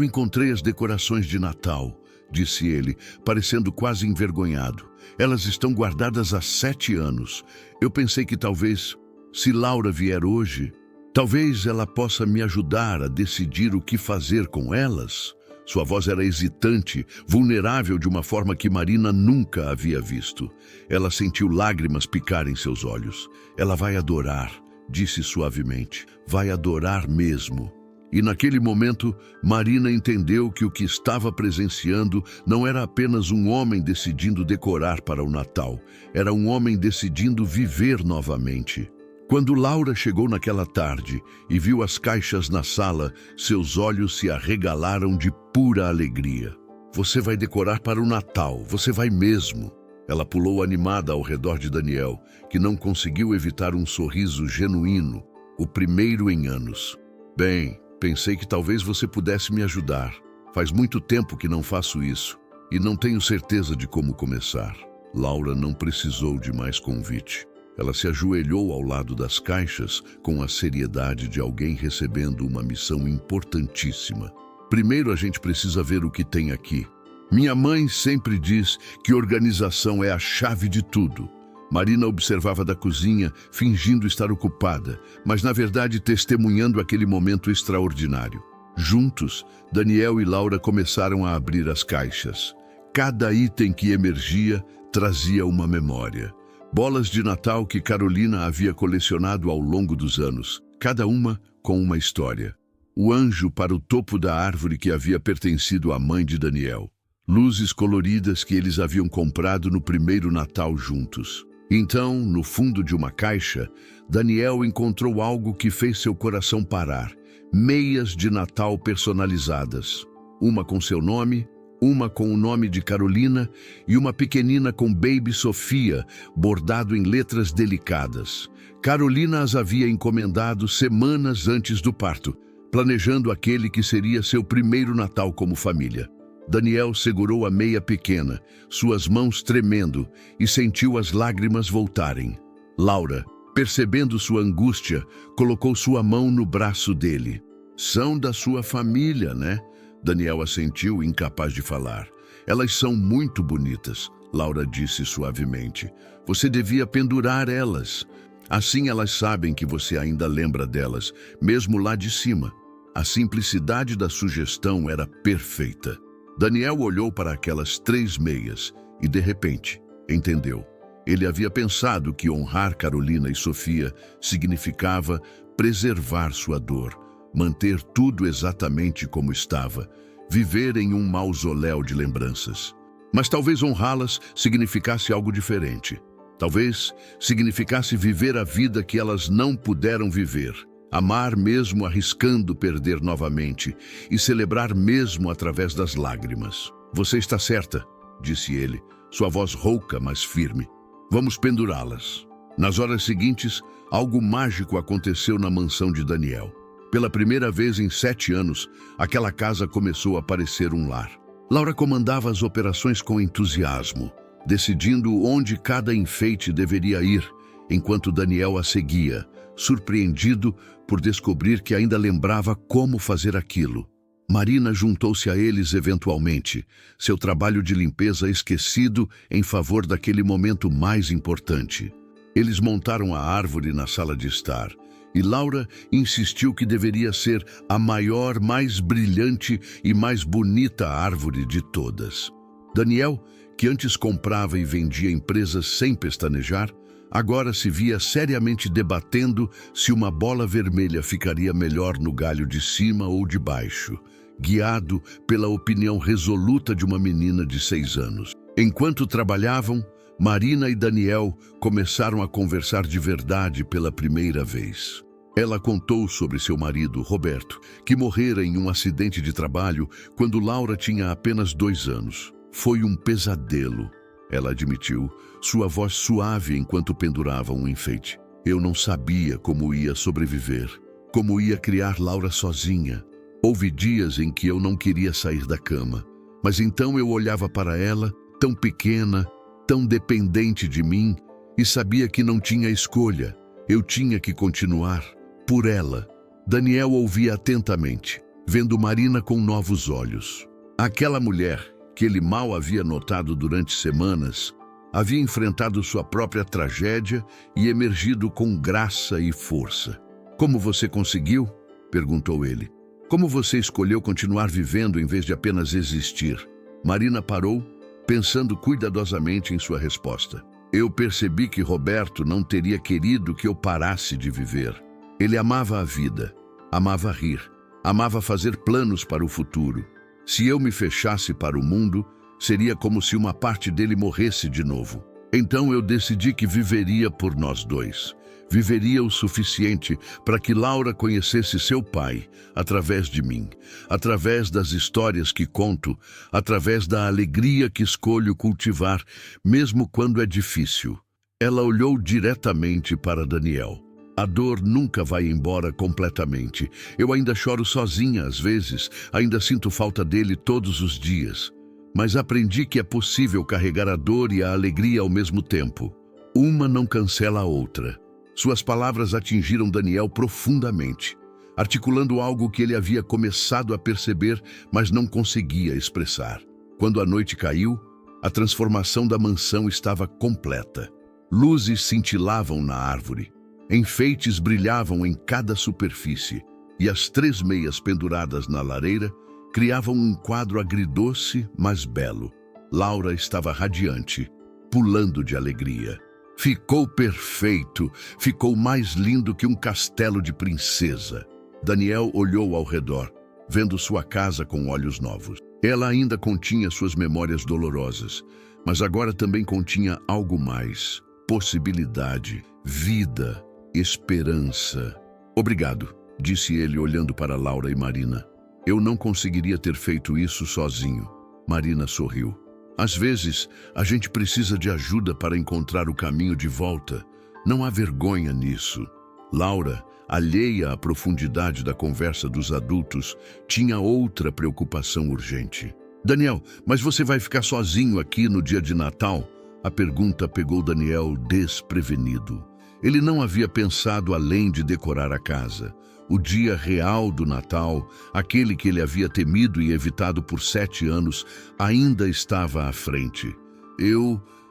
encontrei as decorações de Natal, disse ele, parecendo quase envergonhado. Elas estão guardadas há 7 anos. Eu pensei que talvez, se Laura vier hoje, talvez ela possa me ajudar a decidir o que fazer com elas. Sua voz era hesitante, vulnerável de uma forma que Marina nunca havia visto. Ela sentiu lágrimas picar em seus olhos. Ela vai adorar, disse suavemente. Vai adorar mesmo. E naquele momento, Marina entendeu que o que estava presenciando não era apenas um homem decidindo decorar para o Natal. Era um homem decidindo viver novamente. Quando Laura chegou naquela tarde e viu as caixas na sala, seus olhos se arregalaram de pura alegria. Você vai decorar para o Natal, você vai mesmo. Ela pulou animada ao redor de Daniel, que não conseguiu evitar um sorriso genuíno, o primeiro em anos. Bem, pensei que talvez você pudesse me ajudar. Faz muito tempo que não faço isso e não tenho certeza de como começar. Laura não precisou de mais convite. Ela se ajoelhou ao lado das caixas com a seriedade de alguém recebendo uma missão importantíssima. Primeiro a gente precisa ver o que tem aqui. Minha mãe sempre diz que organização é a chave de tudo. Marina observava da cozinha, fingindo estar ocupada, mas na verdade testemunhando aquele momento extraordinário. Juntos, Daniel e Laura começaram a abrir as caixas. Cada item que emergia trazia uma memória. Bolas de Natal que Carolina havia colecionado ao longo dos anos, cada uma com uma história. O anjo para o topo da árvore que havia pertencido à mãe de Daniel. Luzes coloridas que eles haviam comprado no primeiro Natal juntos. Então, no fundo de uma caixa, Daniel encontrou algo que fez seu coração parar. Meias de Natal personalizadas. Uma com seu nome, uma com o nome de Carolina e uma pequenina com Baby Sofia, bordado em letras delicadas. Carolina as havia encomendado semanas antes do parto, planejando aquele que seria seu primeiro Natal como família. Daniel segurou a meia pequena, suas mãos tremendo, e sentiu as lágrimas voltarem. Laura, percebendo sua angústia, colocou sua mão no braço dele. São da sua família, né? Daniel assentiu, incapaz de falar. Elas são muito bonitas, Laura disse suavemente. Você devia pendurar elas. Assim elas sabem que você ainda lembra delas, mesmo lá de cima. A simplicidade da sugestão era perfeita. Daniel olhou para aquelas 3 meias e, de repente, entendeu. Ele havia pensado que honrar Carolina e Sofia significava preservar sua dor, manter tudo exatamente como estava, viver em um mausoléu de lembranças. Mas talvez honrá-las significasse algo diferente. Talvez significasse viver a vida que elas não puderam viver. Amar mesmo arriscando perder novamente e celebrar mesmo através das lágrimas. Você está certa, disse ele, sua voz rouca, mas firme. Vamos pendurá-las. Nas horas seguintes, algo mágico aconteceu na mansão de Daniel. Pela primeira vez em 7 anos, aquela casa começou a parecer um lar. Laura comandava as operações com entusiasmo, decidindo onde cada enfeite deveria ir, enquanto Daniel a seguia, surpreendido por descobrir que ainda lembrava como fazer aquilo. Marina juntou-se a eles eventualmente, seu trabalho de limpeza esquecido em favor daquele momento mais importante. Eles montaram a árvore na sala de estar, e Laura insistiu que deveria ser a maior, mais brilhante e mais bonita árvore de todas. Daniel, que antes comprava e vendia empresas sem pestanejar, agora se via seriamente debatendo se uma bola vermelha ficaria melhor no galho de cima ou de baixo, guiado pela opinião resoluta de uma menina de 6 anos. Enquanto trabalhavam, Marina e Daniel começaram a conversar de verdade pela primeira vez. Ela contou sobre seu marido, Roberto, que morrera em um acidente de trabalho quando Laura tinha apenas 2 anos. Foi um pesadelo. ela admitiu, sua voz suave enquanto pendurava um enfeite. Eu não sabia como ia sobreviver, como ia criar Laura sozinha. Houve dias em que eu não queria sair da cama, mas então eu olhava para ela, tão pequena, tão dependente de mim, e sabia que não tinha escolha. Eu tinha que continuar, por ela. Daniel ouvia atentamente, vendo Marina com novos olhos. Aquela mulher, que ele mal havia notado durante semanas, havia enfrentado sua própria tragédia e emergido com graça e força. Como você conseguiu? Perguntou ele. Como você escolheu continuar vivendo em vez de apenas existir? Marina parou, pensando cuidadosamente em sua resposta. Eu percebi que Roberto não teria querido que eu parasse de viver. Ele amava a vida, amava rir, amava fazer planos para o futuro. Se eu me fechasse para o mundo, seria como se uma parte dele morresse de novo. Então eu decidi que viveria por nós dois. Viveria o suficiente para que Laura conhecesse seu pai, através de mim, através das histórias que conto, através da alegria que escolho cultivar, mesmo quando é difícil. Ela olhou diretamente para Daniel. A dor nunca vai embora completamente. Eu ainda choro sozinha às vezes, ainda sinto falta dele todos os dias. Mas aprendi que é possível carregar a dor e a alegria ao mesmo tempo. Uma não cancela a outra. Suas palavras atingiram Daniel profundamente, articulando algo que ele havia começado a perceber, mas não conseguia expressar. Quando a noite caiu, a transformação da mansão estava completa. Luzes cintilavam na árvore. Enfeites brilhavam em cada superfície, e as 3 meias penduradas na lareira criavam um quadro agridoce, mas belo. Laura estava radiante, pulando de alegria. Ficou perfeito, ficou mais lindo que um castelo de princesa. Daniel olhou ao redor, vendo sua casa com olhos novos. Ela ainda continha suas memórias dolorosas, mas agora também continha algo mais: possibilidade, vida, esperança. Obrigado, disse ele olhando para Laura e Marina. Eu não conseguiria ter feito isso sozinho. Marina sorriu. Às vezes, a gente precisa de ajuda para encontrar o caminho de volta. Não há vergonha nisso. Laura, alheia à profundidade da conversa dos adultos, tinha outra preocupação urgente. Daniel, mas você vai ficar sozinho aqui no dia de Natal? A pergunta pegou Daniel desprevenido. Ele não havia pensado além de decorar a casa. O dia real do Natal, aquele que ele havia temido e evitado por 7 anos, ainda estava à frente.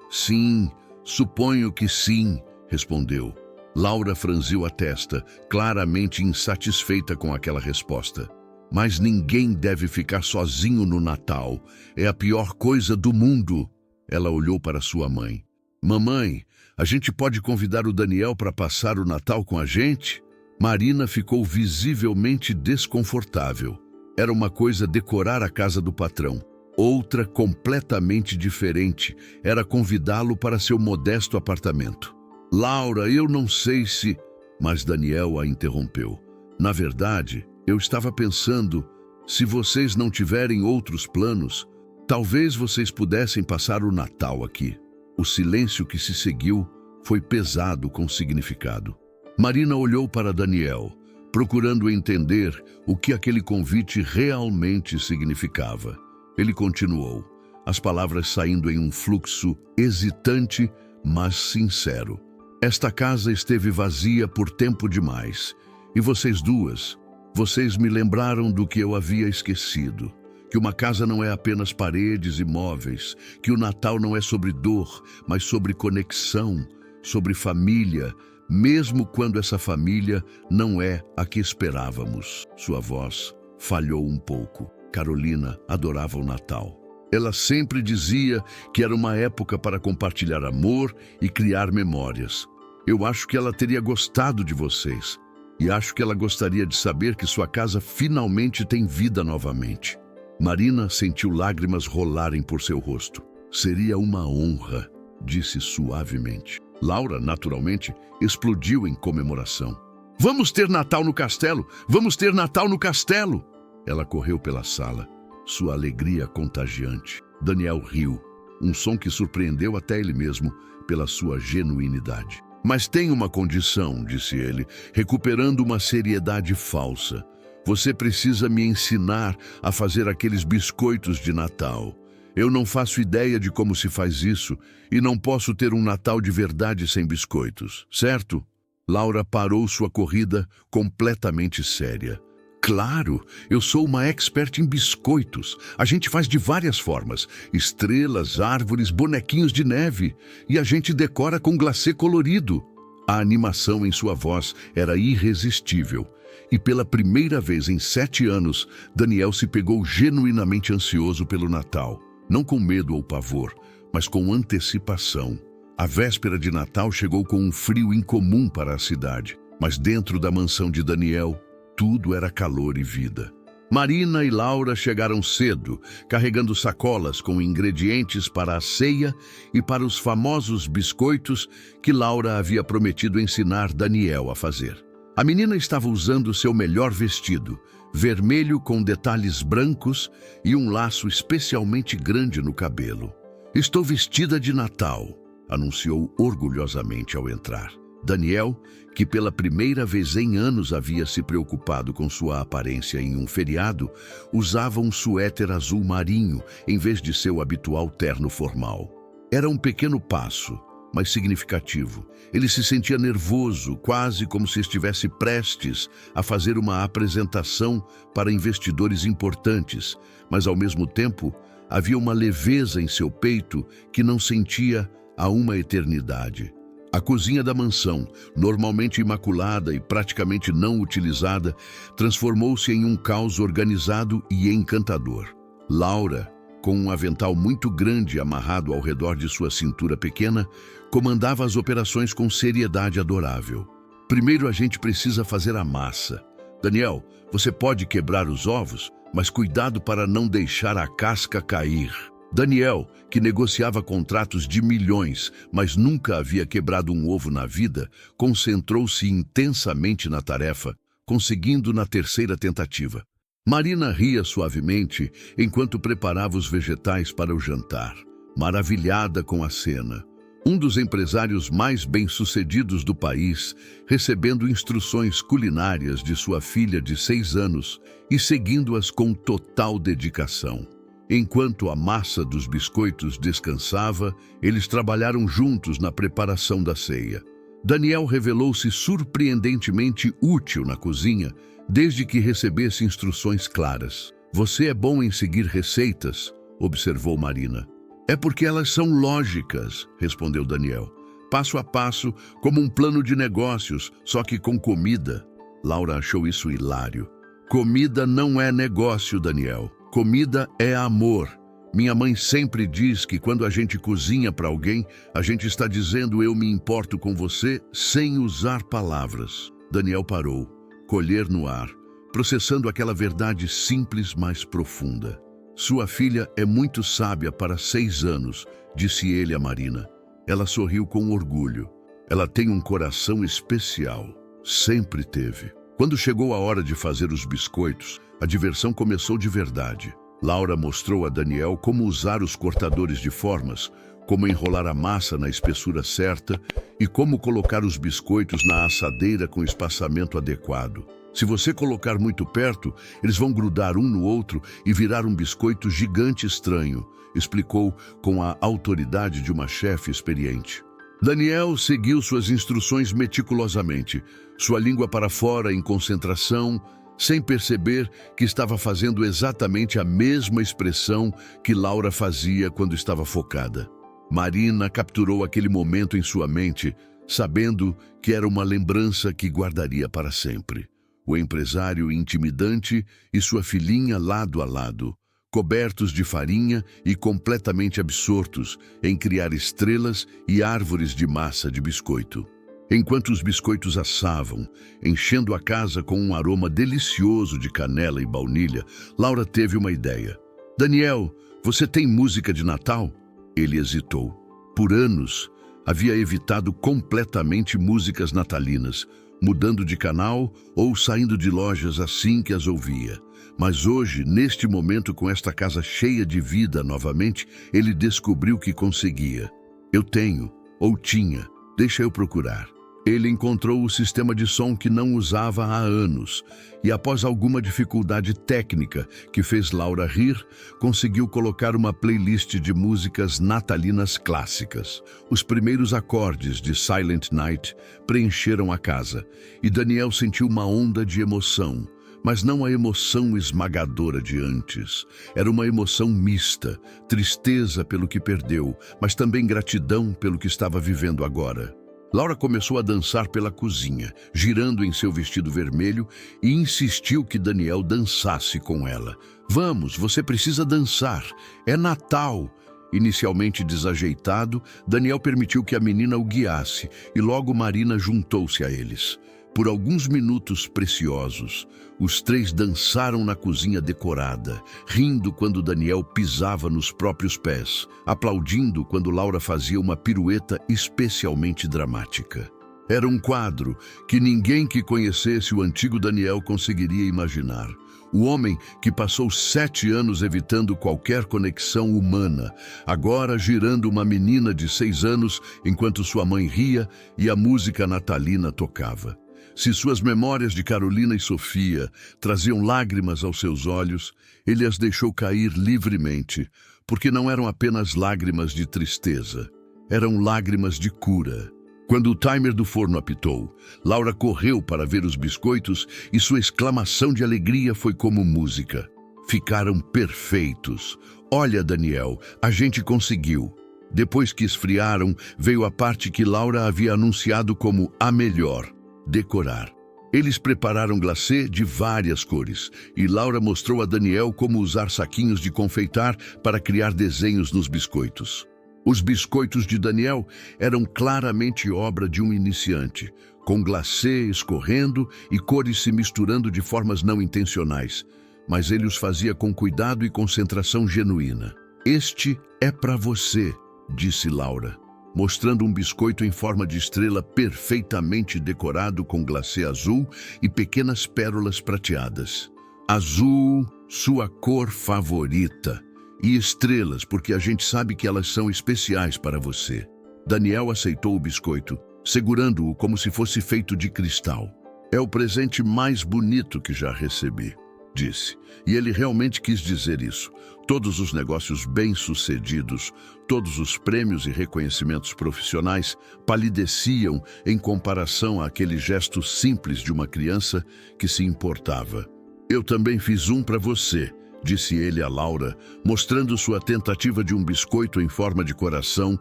Sim, suponho que sim, respondeu. Laura franziu a testa, claramente insatisfeita com aquela resposta. Mas ninguém deve ficar sozinho no Natal. É a pior coisa do mundo. Ela olhou para sua mãe. Mamãe, a gente pode convidar o Daniel para passar o Natal com a gente? Marina ficou visivelmente desconfortável. Era uma coisa decorar a casa do patrão. Outra, completamente diferente, era convidá-lo para seu modesto apartamento. Laura, eu não sei se... Mas Daniel a interrompeu. Na verdade, eu estava pensando, se vocês não tiverem outros planos, talvez vocês pudessem passar o Natal aqui. O silêncio que se seguiu foi pesado com significado. Marina olhou para Daniel, procurando entender o que aquele convite realmente significava. Ele continuou, as palavras saindo em um fluxo hesitante, mas sincero. Esta casa esteve vazia por tempo demais, e vocês duas, vocês me lembraram do que eu havia esquecido. Que uma casa não é apenas paredes e móveis, que o Natal não é sobre dor, mas sobre conexão, sobre família, mesmo quando essa família não é a que esperávamos. Sua voz falhou um pouco. Carolina adorava o Natal. Ela sempre dizia que era uma época para compartilhar amor e criar memórias. Eu acho que ela teria gostado de vocês. E acho que ela gostaria de saber que sua casa finalmente tem vida novamente. Marina sentiu lágrimas rolarem por seu rosto. Seria uma honra, disse suavemente. Laura, naturalmente, explodiu em comemoração. Vamos ter Natal no castelo! Vamos ter Natal no castelo! Ela correu pela sala, sua alegria contagiante. Daniel riu. um som que surpreendeu até ele mesmo pela sua genuinidade. Mas tem uma condição, disse ele, recuperando uma seriedade falsa. Você precisa me ensinar a fazer aqueles biscoitos de Natal. Eu não faço ideia de como se faz isso e não posso ter um Natal de verdade sem biscoitos, certo? Laura parou sua corrida completamente séria. Claro, eu sou uma expert em biscoitos. A gente faz de várias formas. Estrelas, árvores, bonequinhos de neve. E a gente decora com glacê colorido. A animação em sua voz era irresistível. E pela primeira vez em 7 anos, Daniel se pegou genuinamente ansioso pelo Natal. Não com medo ou pavor, mas com antecipação. A véspera de Natal chegou com um frio incomum para a cidade. Mas dentro da mansão de Daniel, tudo era calor e vida. Marina e Laura chegaram cedo, carregando sacolas com ingredientes para a ceia e para os famosos biscoitos que Laura havia prometido ensinar Daniel a fazer. A menina estava usando seu melhor vestido, vermelho com detalhes brancos e um laço especialmente grande no cabelo. "Estou vestida de Natal", anunciou orgulhosamente ao entrar. Daniel, que pela primeira vez em anos havia se preocupado com sua aparência em um feriado, usava um suéter azul marinho em vez de seu habitual terno formal. Era um pequeno passo, mas significativo. Ele se sentia nervoso, quase como se estivesse prestes a fazer uma apresentação para investidores importantes, mas ao mesmo tempo havia uma leveza em seu peito que não sentia há uma eternidade. A cozinha da mansão, normalmente imaculada e praticamente não utilizada, transformou-se em um caos organizado e encantador. Laura, com um avental muito grande amarrado ao redor de sua cintura pequena, comandava as operações com seriedade adorável. "Primeiro a gente precisa fazer a massa. Daniel, você pode quebrar os ovos, mas cuidado para não deixar a casca cair." Daniel, que negociava contratos de milhões, mas nunca havia quebrado um ovo na vida, concentrou-se intensamente na tarefa, conseguindo na terceira tentativa. Marina ria suavemente enquanto preparava os vegetais para o jantar, maravilhada com a cena. Um dos empresários mais bem-sucedidos do país, recebendo instruções culinárias de sua filha de 6 anos e seguindo-as com total dedicação. Enquanto a massa dos biscoitos descansava, eles trabalharam juntos na preparação da ceia. Daniel revelou-se surpreendentemente útil na cozinha, desde que recebesse instruções claras. "Você é bom em seguir receitas", observou Marina. "É porque elas são lógicas", respondeu Daniel. "Passo a passo, como um plano de negócios, só que com comida." Laura achou isso hilário. "Comida não é negócio, Daniel. Comida é amor. Minha mãe sempre diz que quando a gente cozinha para alguém, a gente está dizendo 'eu me importo com você' sem usar palavras." Daniel parou, colher no ar, processando aquela verdade simples, mas profunda. "Sua filha é muito sábia para 6 anos, disse ele a Marina. Ela sorriu com orgulho. "Ela tem um coração especial. Sempre teve." Quando chegou a hora de fazer os biscoitos, a diversão começou de verdade. Laura mostrou a Daniel como usar os cortadores de formas, como enrolar a massa na espessura certa e como colocar os biscoitos na assadeira com espaçamento adequado. "Se você colocar muito perto, eles vão grudar um no outro e virar um biscoito gigante estranho", explicou com a autoridade de uma chefe experiente. Daniel seguiu suas instruções meticulosamente, sua língua para fora em concentração, sem perceber que estava fazendo exatamente a mesma expressão que Laura fazia quando estava focada. Marina capturou aquele momento em sua mente, sabendo que era uma lembrança que guardaria para sempre. O empresário intimidante e sua filhinha lado a lado, cobertos de farinha e completamente absortos em criar estrelas e árvores de massa de biscoito. Enquanto os biscoitos assavam, enchendo a casa com um aroma delicioso de canela e baunilha, Laura teve uma ideia. "Daniel, você tem música de Natal?" Ele hesitou. Por anos, havia evitado completamente músicas natalinas, mudando de canal ou saindo de lojas assim que as ouvia. Mas hoje, neste momento, com esta casa cheia de vida novamente, ele descobriu que conseguia. Eu tenho, ou tinha, deixa eu procurar. Ele encontrou o sistema de som que não usava há anos e, após alguma dificuldade técnica que fez Laura rir, conseguiu colocar uma playlist de músicas natalinas clássicas. Os primeiros acordes de Silent Night preencheram a casa e Daniel sentiu uma onda de emoção. Mas não a emoção esmagadora de antes. Era uma emoção mista, tristeza pelo que perdeu, mas também gratidão pelo que estava vivendo agora. Laura começou a dançar pela cozinha, girando em seu vestido vermelho, e insistiu que Daniel dançasse com ela. Vamos, você precisa dançar. É Natal. Inicialmente desajeitado, Daniel permitiu que a menina o guiasse, e logo Marina juntou-se a eles. Por alguns minutos preciosos, os três dançaram na cozinha decorada, rindo quando Daniel pisava nos próprios pés, aplaudindo quando Laura fazia uma pirueta especialmente dramática. Era um quadro que ninguém que conhecesse o antigo Daniel conseguiria imaginar. O homem que passou 7 anos evitando qualquer conexão humana, agora girando uma menina de 6 anos enquanto sua mãe ria e a música natalina tocava. Se suas memórias de Carolina e Sofia traziam lágrimas aos seus olhos, ele as deixou cair livremente, porque não eram apenas lágrimas de tristeza, eram lágrimas de cura. Quando o timer do forno apitou, Laura correu para ver os biscoitos e sua exclamação de alegria foi como música. Ficaram perfeitos. Olha, Daniel, a gente conseguiu. Depois que esfriaram, veio a parte que Laura havia anunciado como a melhor. Decorar. Eles prepararam glacê de várias cores e Laura mostrou a Daniel como usar saquinhos de confeitar para criar desenhos nos biscoitos. Os biscoitos de Daniel eram claramente obra de um iniciante, com glacê escorrendo e cores se misturando de formas não intencionais, mas ele os fazia com cuidado e concentração genuína. Este é para você, disse Laura, mostrando um biscoito em forma de estrela perfeitamente decorado com glacê azul e pequenas pérolas prateadas. Azul, sua cor favorita. E estrelas, porque a gente sabe que elas são especiais para você. Daniel aceitou o biscoito, segurando-o como se fosse feito de cristal. É o presente mais bonito que já recebi, disse. E ele realmente quis dizer isso. Todos os negócios bem-sucedidos, todos os prêmios e reconhecimentos profissionais palideciam em comparação àquele gesto simples de uma criança que se importava. Eu também fiz um para você, disse ele a Laura, mostrando sua tentativa de um biscoito em forma de coração,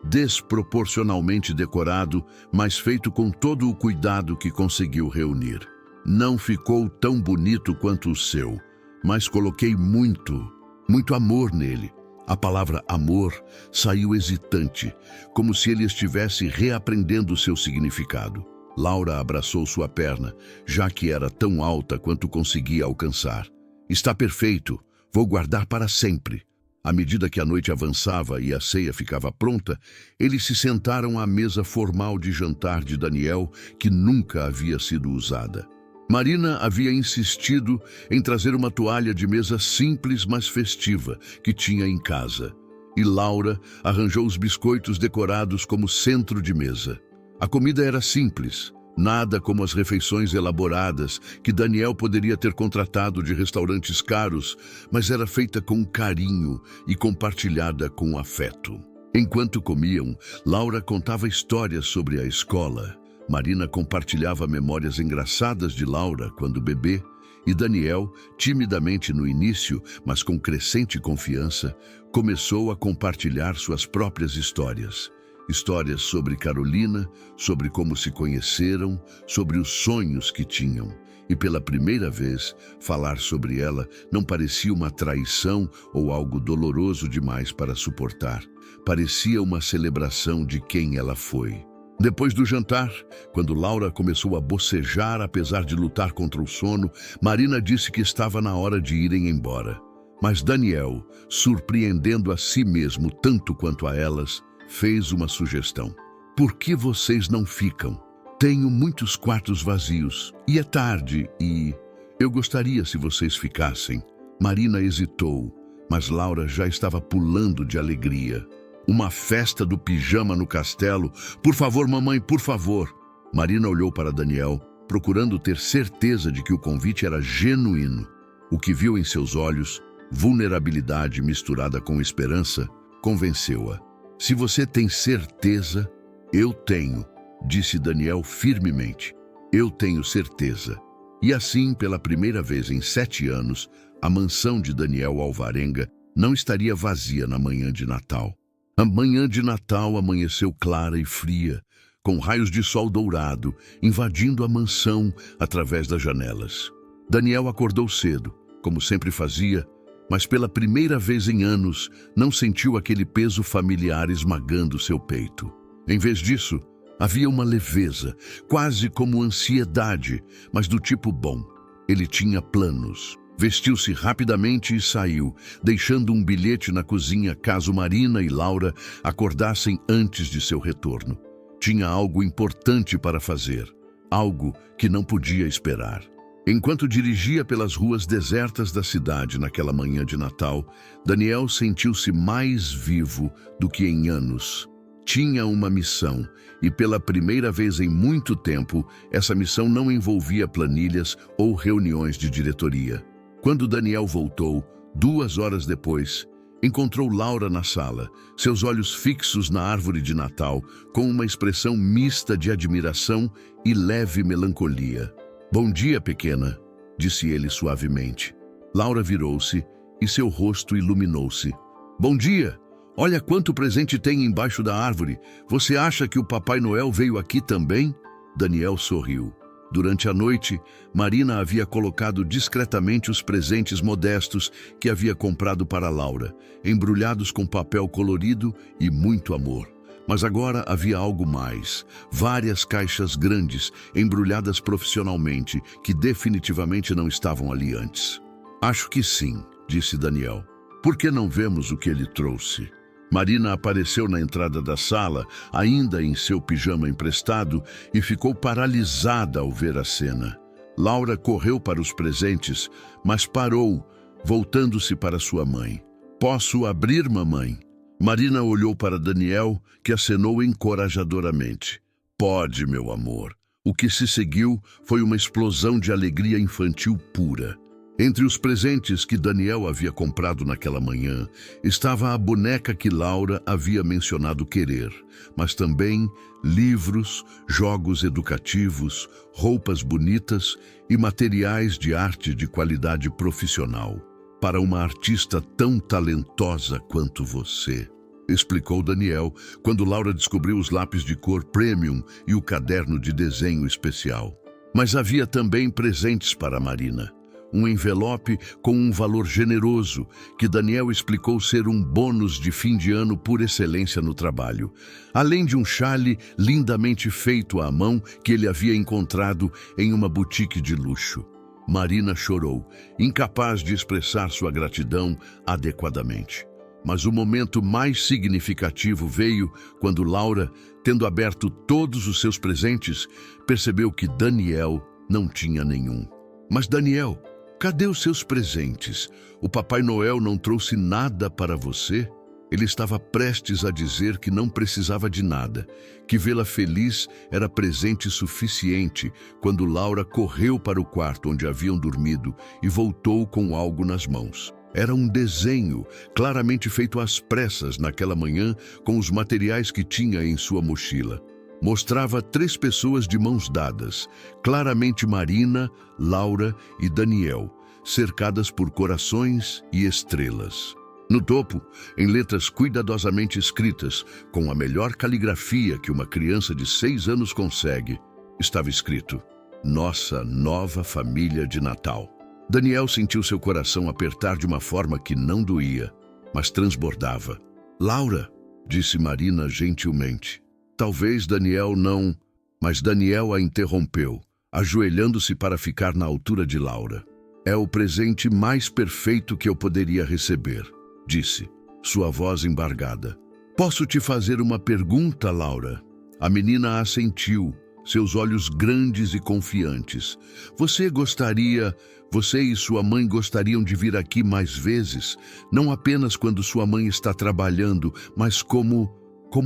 desproporcionalmente decorado, mas feito com todo o cuidado que conseguiu reunir. Não ficou tão bonito quanto o seu, mas coloquei muito amor nele. A palavra amor saiu hesitante, como se ele estivesse reaprendendo seu significado. Laura abraçou sua perna, já que era tão alta quanto conseguia alcançar. Está perfeito, vou guardar para sempre. À medida que a noite avançava e a ceia ficava pronta, eles se sentaram à mesa formal de jantar de Daniel, que nunca havia sido usada. Marina havia insistido em trazer uma toalha de mesa simples, mas festiva, que tinha em casa. E Laura arranjou os biscoitos decorados como centro de mesa. A comida era simples, nada como as refeições elaboradas que Daniel poderia ter contratado de restaurantes caros, mas era feita com carinho e compartilhada com afeto. Enquanto comiam, Laura contava histórias sobre a escola. Marina compartilhava memórias engraçadas de Laura quando bebê, e Daniel, timidamente no início, mas com crescente confiança, começou a compartilhar suas próprias histórias. Histórias sobre Carolina, sobre como se conheceram, sobre os sonhos que tinham. E pela primeira vez, falar sobre ela não parecia uma traição ou algo doloroso demais para suportar. Parecia uma celebração de quem ela foi. Depois do jantar, quando Laura começou a bocejar apesar de lutar contra o sono, Marina disse que estava na hora de irem embora. Mas Daniel, surpreendendo a si mesmo tanto quanto a elas, fez uma sugestão. Por que vocês não ficam? Tenho muitos quartos vazios e é tarde e eu gostaria se vocês ficassem. Marina hesitou, mas Laura já estava pulando de alegria. Uma festa do pijama no castelo. Por favor, mamãe, por favor. Marina olhou para Daniel, procurando ter certeza de que o convite era genuíno. O que viu em seus olhos, vulnerabilidade misturada com esperança, convenceu-a. Se você tem certeza, eu tenho, disse Daniel firmemente. Eu tenho certeza. E assim, pela primeira vez em 7 anos, a mansão de Daniel Alvarenga não estaria vazia na manhã de Natal. A manhã de Natal amanheceu clara e fria, com raios de sol dourado invadindo a mansão através das janelas. Daniel acordou cedo, como sempre fazia, mas pela primeira vez em anos não sentiu aquele peso familiar esmagando seu peito. Em vez disso, havia uma leveza, quase como ansiedade, mas do tipo bom. Ele tinha planos. Vestiu-se rapidamente e saiu, deixando um bilhete na cozinha caso Marina e Laura acordassem antes de seu retorno. Tinha algo importante para fazer, algo que não podia esperar. Enquanto dirigia pelas ruas desertas da cidade naquela manhã de Natal, Daniel sentiu-se mais vivo do que em anos. Tinha uma missão, e pela primeira vez em muito tempo, essa missão não envolvia planilhas ou reuniões de diretoria. Quando Daniel voltou, 2 horas depois, encontrou Laura na sala, seus olhos fixos na árvore de Natal, com uma expressão mista de admiração e leve melancolia. "Bom dia, pequena", disse ele suavemente. Laura virou-se e seu rosto iluminou-se. "Bom dia! Olha quanto presente tem embaixo da árvore. Você acha que o Papai Noel veio aqui também?" Daniel sorriu. Durante a noite, Marina havia colocado discretamente os presentes modestos que havia comprado para Laura, embrulhados com papel colorido e muito amor. Mas agora havia algo mais. Várias caixas grandes, embrulhadas profissionalmente, que definitivamente não estavam ali antes. "Acho que sim", disse Daniel. "Por que não vemos o que ele trouxe?" Marina apareceu na entrada da sala, ainda em seu pijama emprestado, e ficou paralisada ao ver a cena. Laura correu para os presentes, mas parou, voltando-se para sua mãe. "Posso abrir, mamãe?" Marina olhou para Daniel, que acenou encorajadoramente. "Pode, meu amor." O que se seguiu foi uma explosão de alegria infantil pura. Entre os presentes que Daniel havia comprado naquela manhã, estava a boneca que Laura havia mencionado querer, mas também livros, jogos educativos, roupas bonitas e materiais de arte de qualidade profissional. "Para uma artista tão talentosa quanto você", explicou Daniel, quando Laura descobriu os lápis de cor premium e o caderno de desenho especial. Mas havia também presentes para Marina. Um envelope com um valor generoso, que Daniel explicou ser um bônus de fim de ano por excelência no trabalho, além de um chale lindamente feito à mão que ele havia encontrado em uma boutique de luxo. Marina chorou, incapaz de expressar sua gratidão adequadamente. Mas o momento mais significativo veio quando Laura, tendo aberto todos os seus presentes, percebeu que Daniel não tinha nenhum. "Mas Daniel, cadê os seus presentes? O Papai Noel não trouxe nada para você?" Ele estava prestes a dizer que não precisava de nada, que vê-la feliz era presente suficiente, quando Laura correu para o quarto onde haviam dormido e voltou com algo nas mãos. Era um desenho, claramente feito às pressas naquela manhã com os materiais que tinha em sua mochila. Mostrava 3 pessoas de mãos dadas, claramente Marina, Laura e Daniel, cercadas por corações e estrelas. No topo, em letras cuidadosamente escritas, com a melhor caligrafia que uma criança de 6 anos consegue, estava escrito: "Nossa nova família de Natal." Daniel sentiu seu coração apertar de uma forma que não doía, mas transbordava. "Laura", disse Marina gentilmente. Talvez Daniel não... Mas Daniel a interrompeu, ajoelhando-se para ficar na altura de Laura. "É o presente mais perfeito que eu poderia receber", disse, sua voz embargada. "Posso te fazer uma pergunta, Laura?" A menina assentiu, seus olhos grandes e confiantes. Você e sua mãe gostariam de vir aqui mais vezes, não apenas quando sua mãe está trabalhando, mas como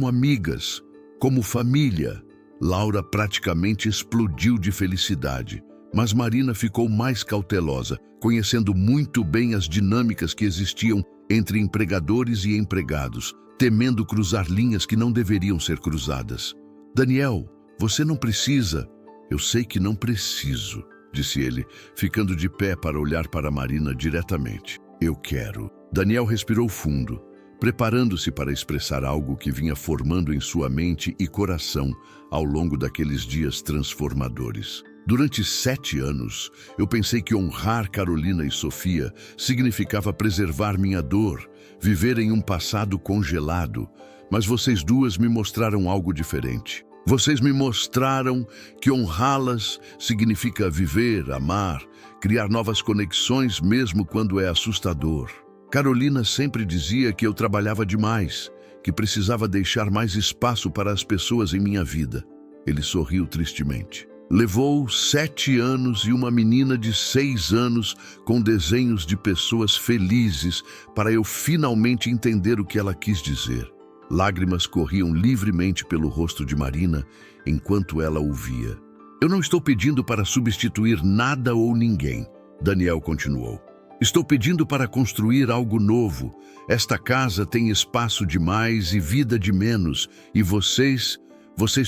amigas, como família. Laura praticamente explodiu de felicidade, mas Marina ficou mais cautelosa, conhecendo muito bem as dinâmicas que existiam entre empregadores e empregados, temendo cruzar linhas que não deveriam ser cruzadas. Daniel, você não precisa. Eu sei que não preciso, disse ele, ficando de pé para olhar para Marina diretamente. Eu quero. Daniel respirou fundo, preparando-se para expressar algo que vinha formando em sua mente e coração ao longo daqueles dias transformadores. Durante 7 anos, eu pensei que honrar Carolina e Sofia significava preservar minha dor, viver em um passado congelado, mas vocês duas me mostraram algo diferente. Vocês me mostraram que honrá-las significa viver, amar, criar novas conexões mesmo quando é assustador. Carolina sempre dizia que eu trabalhava demais, que precisava deixar mais espaço para as pessoas em minha vida. Ele sorriu tristemente. Levou 7 anos e uma menina de 6 anos com desenhos de pessoas felizes para eu finalmente entender o que ela quis dizer. Lágrimas corriam livremente pelo rosto de Marina enquanto ela ouvia. Eu não estou pedindo para substituir nada ou ninguém, Daniel continuou. Estou pedindo para construir algo novo. Esta casa tem espaço demais e vida de menos, e vocês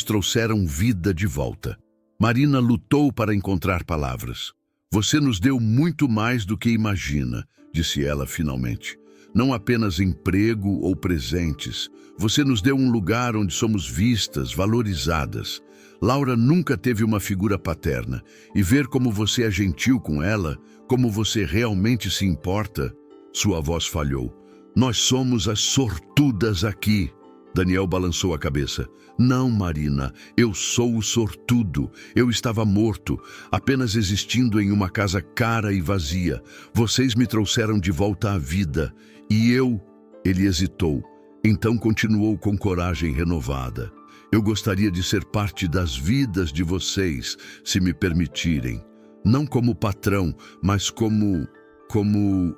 trouxeram vida de volta. Marina lutou para encontrar palavras. Você nos deu muito mais do que imagina, disse ela finalmente. Não apenas emprego ou presentes. Você nos deu um lugar onde somos vistas, valorizadas. Laura nunca teve uma figura paterna, e ver como você é gentil com ela, como você realmente se importa, sua voz falhou. Nós somos as sortudas aqui. Daniel balançou a cabeça. Não, Marina, eu sou o sortudo. Eu estava morto, apenas existindo em uma casa cara e vazia. Vocês me trouxeram de volta à vida. E eu... Ele hesitou, então continuou com coragem renovada. Eu gostaria de ser parte das vidas de vocês, se me permitirem. Não como patrão, mas como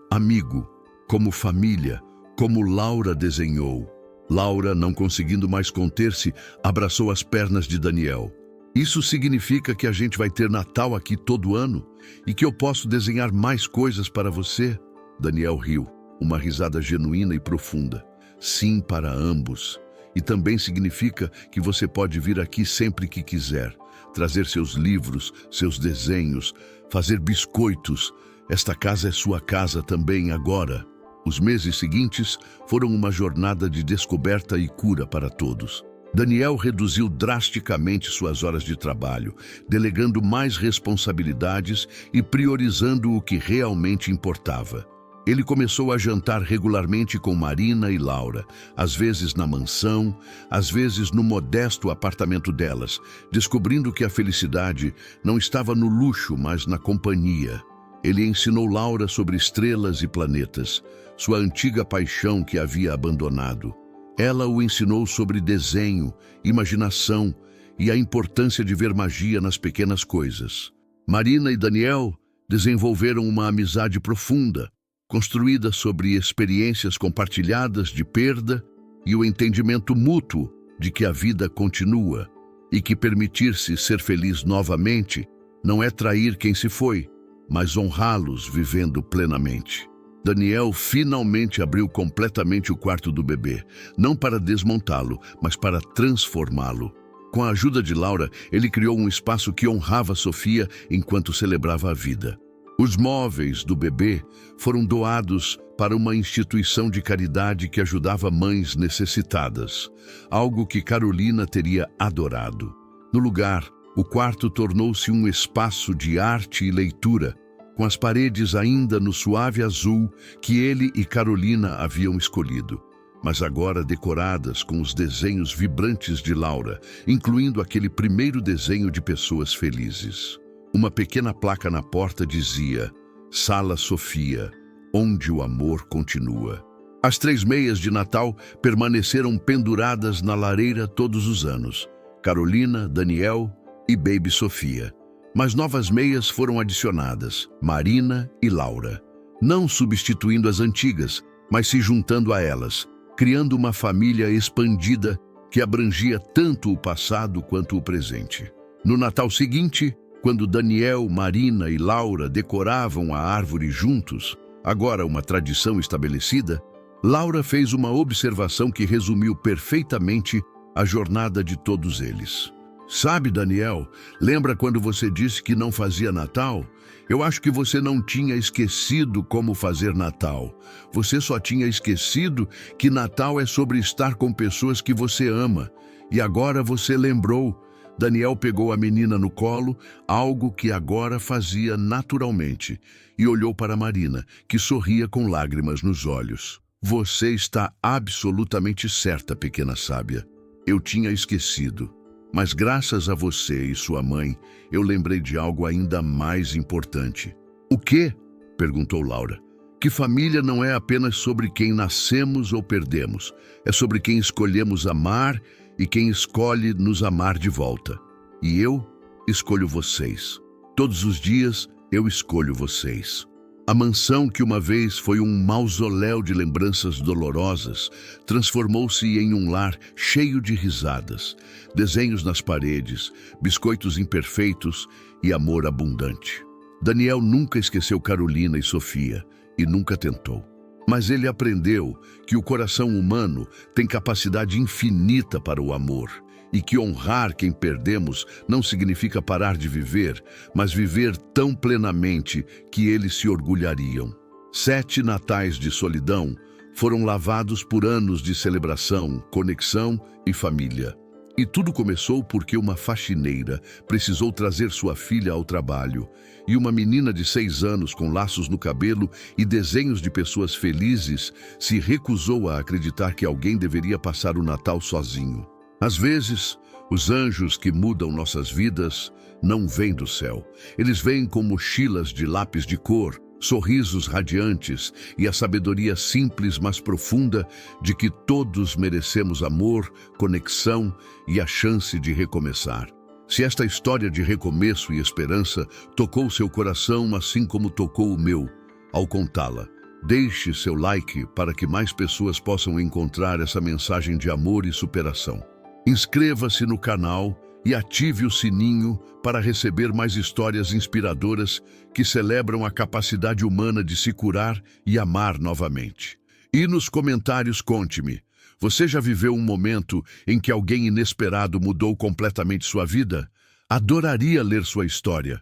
amigo, como família, como Laura desenhou. Laura, não conseguindo mais conter-se, abraçou as pernas de Daniel. Isso significa que a gente vai ter Natal aqui todo ano e que eu posso desenhar mais coisas para você? Daniel riu, uma risada genuína e profunda. Sim, para ambos. E também significa que você pode vir aqui sempre que quiser, trazer seus livros, seus desenhos, fazer biscoitos. Esta casa é sua casa também agora. Os meses seguintes foram uma jornada de descoberta e cura para todos. Daniel reduziu drasticamente suas horas de trabalho, delegando mais responsabilidades e priorizando o que realmente importava. Ele começou a jantar regularmente com Marina e Laura, às vezes na mansão, às vezes no modesto apartamento delas, descobrindo que a felicidade não estava no luxo, mas na companhia. Ele ensinou Laura sobre estrelas e planetas, sua antiga paixão que havia abandonado. Ela o ensinou sobre desenho, imaginação e a importância de ver magia nas pequenas coisas. Marina e Daniel desenvolveram uma amizade profunda, construída sobre experiências compartilhadas de perda e o entendimento mútuo de que a vida continua e que permitir-se ser feliz novamente não é trair quem se foi, mas honrá-los vivendo plenamente. Daniel finalmente abriu completamente o quarto do bebê, não para desmontá-lo, mas para transformá-lo. Com a ajuda de Laura, ele criou um espaço que honrava Sofia enquanto celebrava a vida. Os móveis do bebê foram doados para uma instituição de caridade que ajudava mães necessitadas, algo que Carolina teria adorado. No lugar, o quarto tornou-se um espaço de arte e leitura, com as paredes ainda no suave azul que ele e Carolina haviam escolhido, mas agora decoradas com os desenhos vibrantes de Laura, incluindo aquele primeiro desenho de pessoas felizes. Uma pequena placa na porta dizia: Sala Sofia, onde o amor continua. As 3 meias de Natal permaneceram penduradas na lareira todos os anos. Carolina, Daniel e Baby Sofia. Mas novas meias foram adicionadas, Marina e Laura. Não substituindo as antigas, mas se juntando a elas, criando uma família expandida que abrangia tanto o passado quanto o presente. No Natal seguinte, quando Daniel, Marina e Laura decoravam a árvore juntos, agora uma tradição estabelecida, Laura fez uma observação que resumiu perfeitamente a jornada de todos eles. Sabe, Daniel, lembra quando você disse que não fazia Natal? Eu acho que você não tinha esquecido como fazer Natal. Você só tinha esquecido que Natal é sobre estar com pessoas que você ama. E agora você lembrou. Daniel pegou a menina no colo, algo que agora fazia naturalmente, e olhou para Marina, que sorria com lágrimas nos olhos. Você está absolutamente certa, pequena sábia. Eu tinha esquecido. Mas graças a você e sua mãe, eu lembrei de algo ainda mais importante. O quê? Perguntou Laura. Que família não é apenas sobre quem nascemos ou perdemos. É sobre quem escolhemos amar e quem escolhe nos amar de volta. E eu escolho vocês. Todos os dias eu escolho vocês. A mansão que uma vez foi um mausoléu de lembranças dolorosas transformou-se em um lar cheio de risadas, desenhos nas paredes, biscoitos imperfeitos e amor abundante. Daniel nunca esqueceu Carolina e Sofia e nunca tentou. Mas ele aprendeu que o coração humano tem capacidade infinita para o amor e que honrar quem perdemos não significa parar de viver, mas viver tão plenamente que eles se orgulhariam. 7 natais de solidão foram lavados por anos de celebração, conexão e família. E tudo começou porque uma faxineira precisou trazer sua filha ao trabalho, e uma menina de 6 anos com laços no cabelo e desenhos de pessoas felizes se recusou a acreditar que alguém deveria passar o Natal sozinho. Às vezes, os anjos que mudam nossas vidas não vêm do céu. Eles vêm com mochilas de lápis de cor, sorrisos radiantes e a sabedoria simples, mas profunda de que todos merecemos amor, conexão e a chance de recomeçar. Se esta história de recomeço e esperança tocou seu coração assim como tocou o meu, ao contá-la, deixe seu like para que mais pessoas possam encontrar essa mensagem de amor e superação. Inscreva-se no canal e ative o sininho para receber mais histórias inspiradoras que celebram a capacidade humana de se curar e amar novamente. E nos comentários conte-me, você já viveu um momento em que alguém inesperado mudou completamente sua vida? Adoraria ler sua história.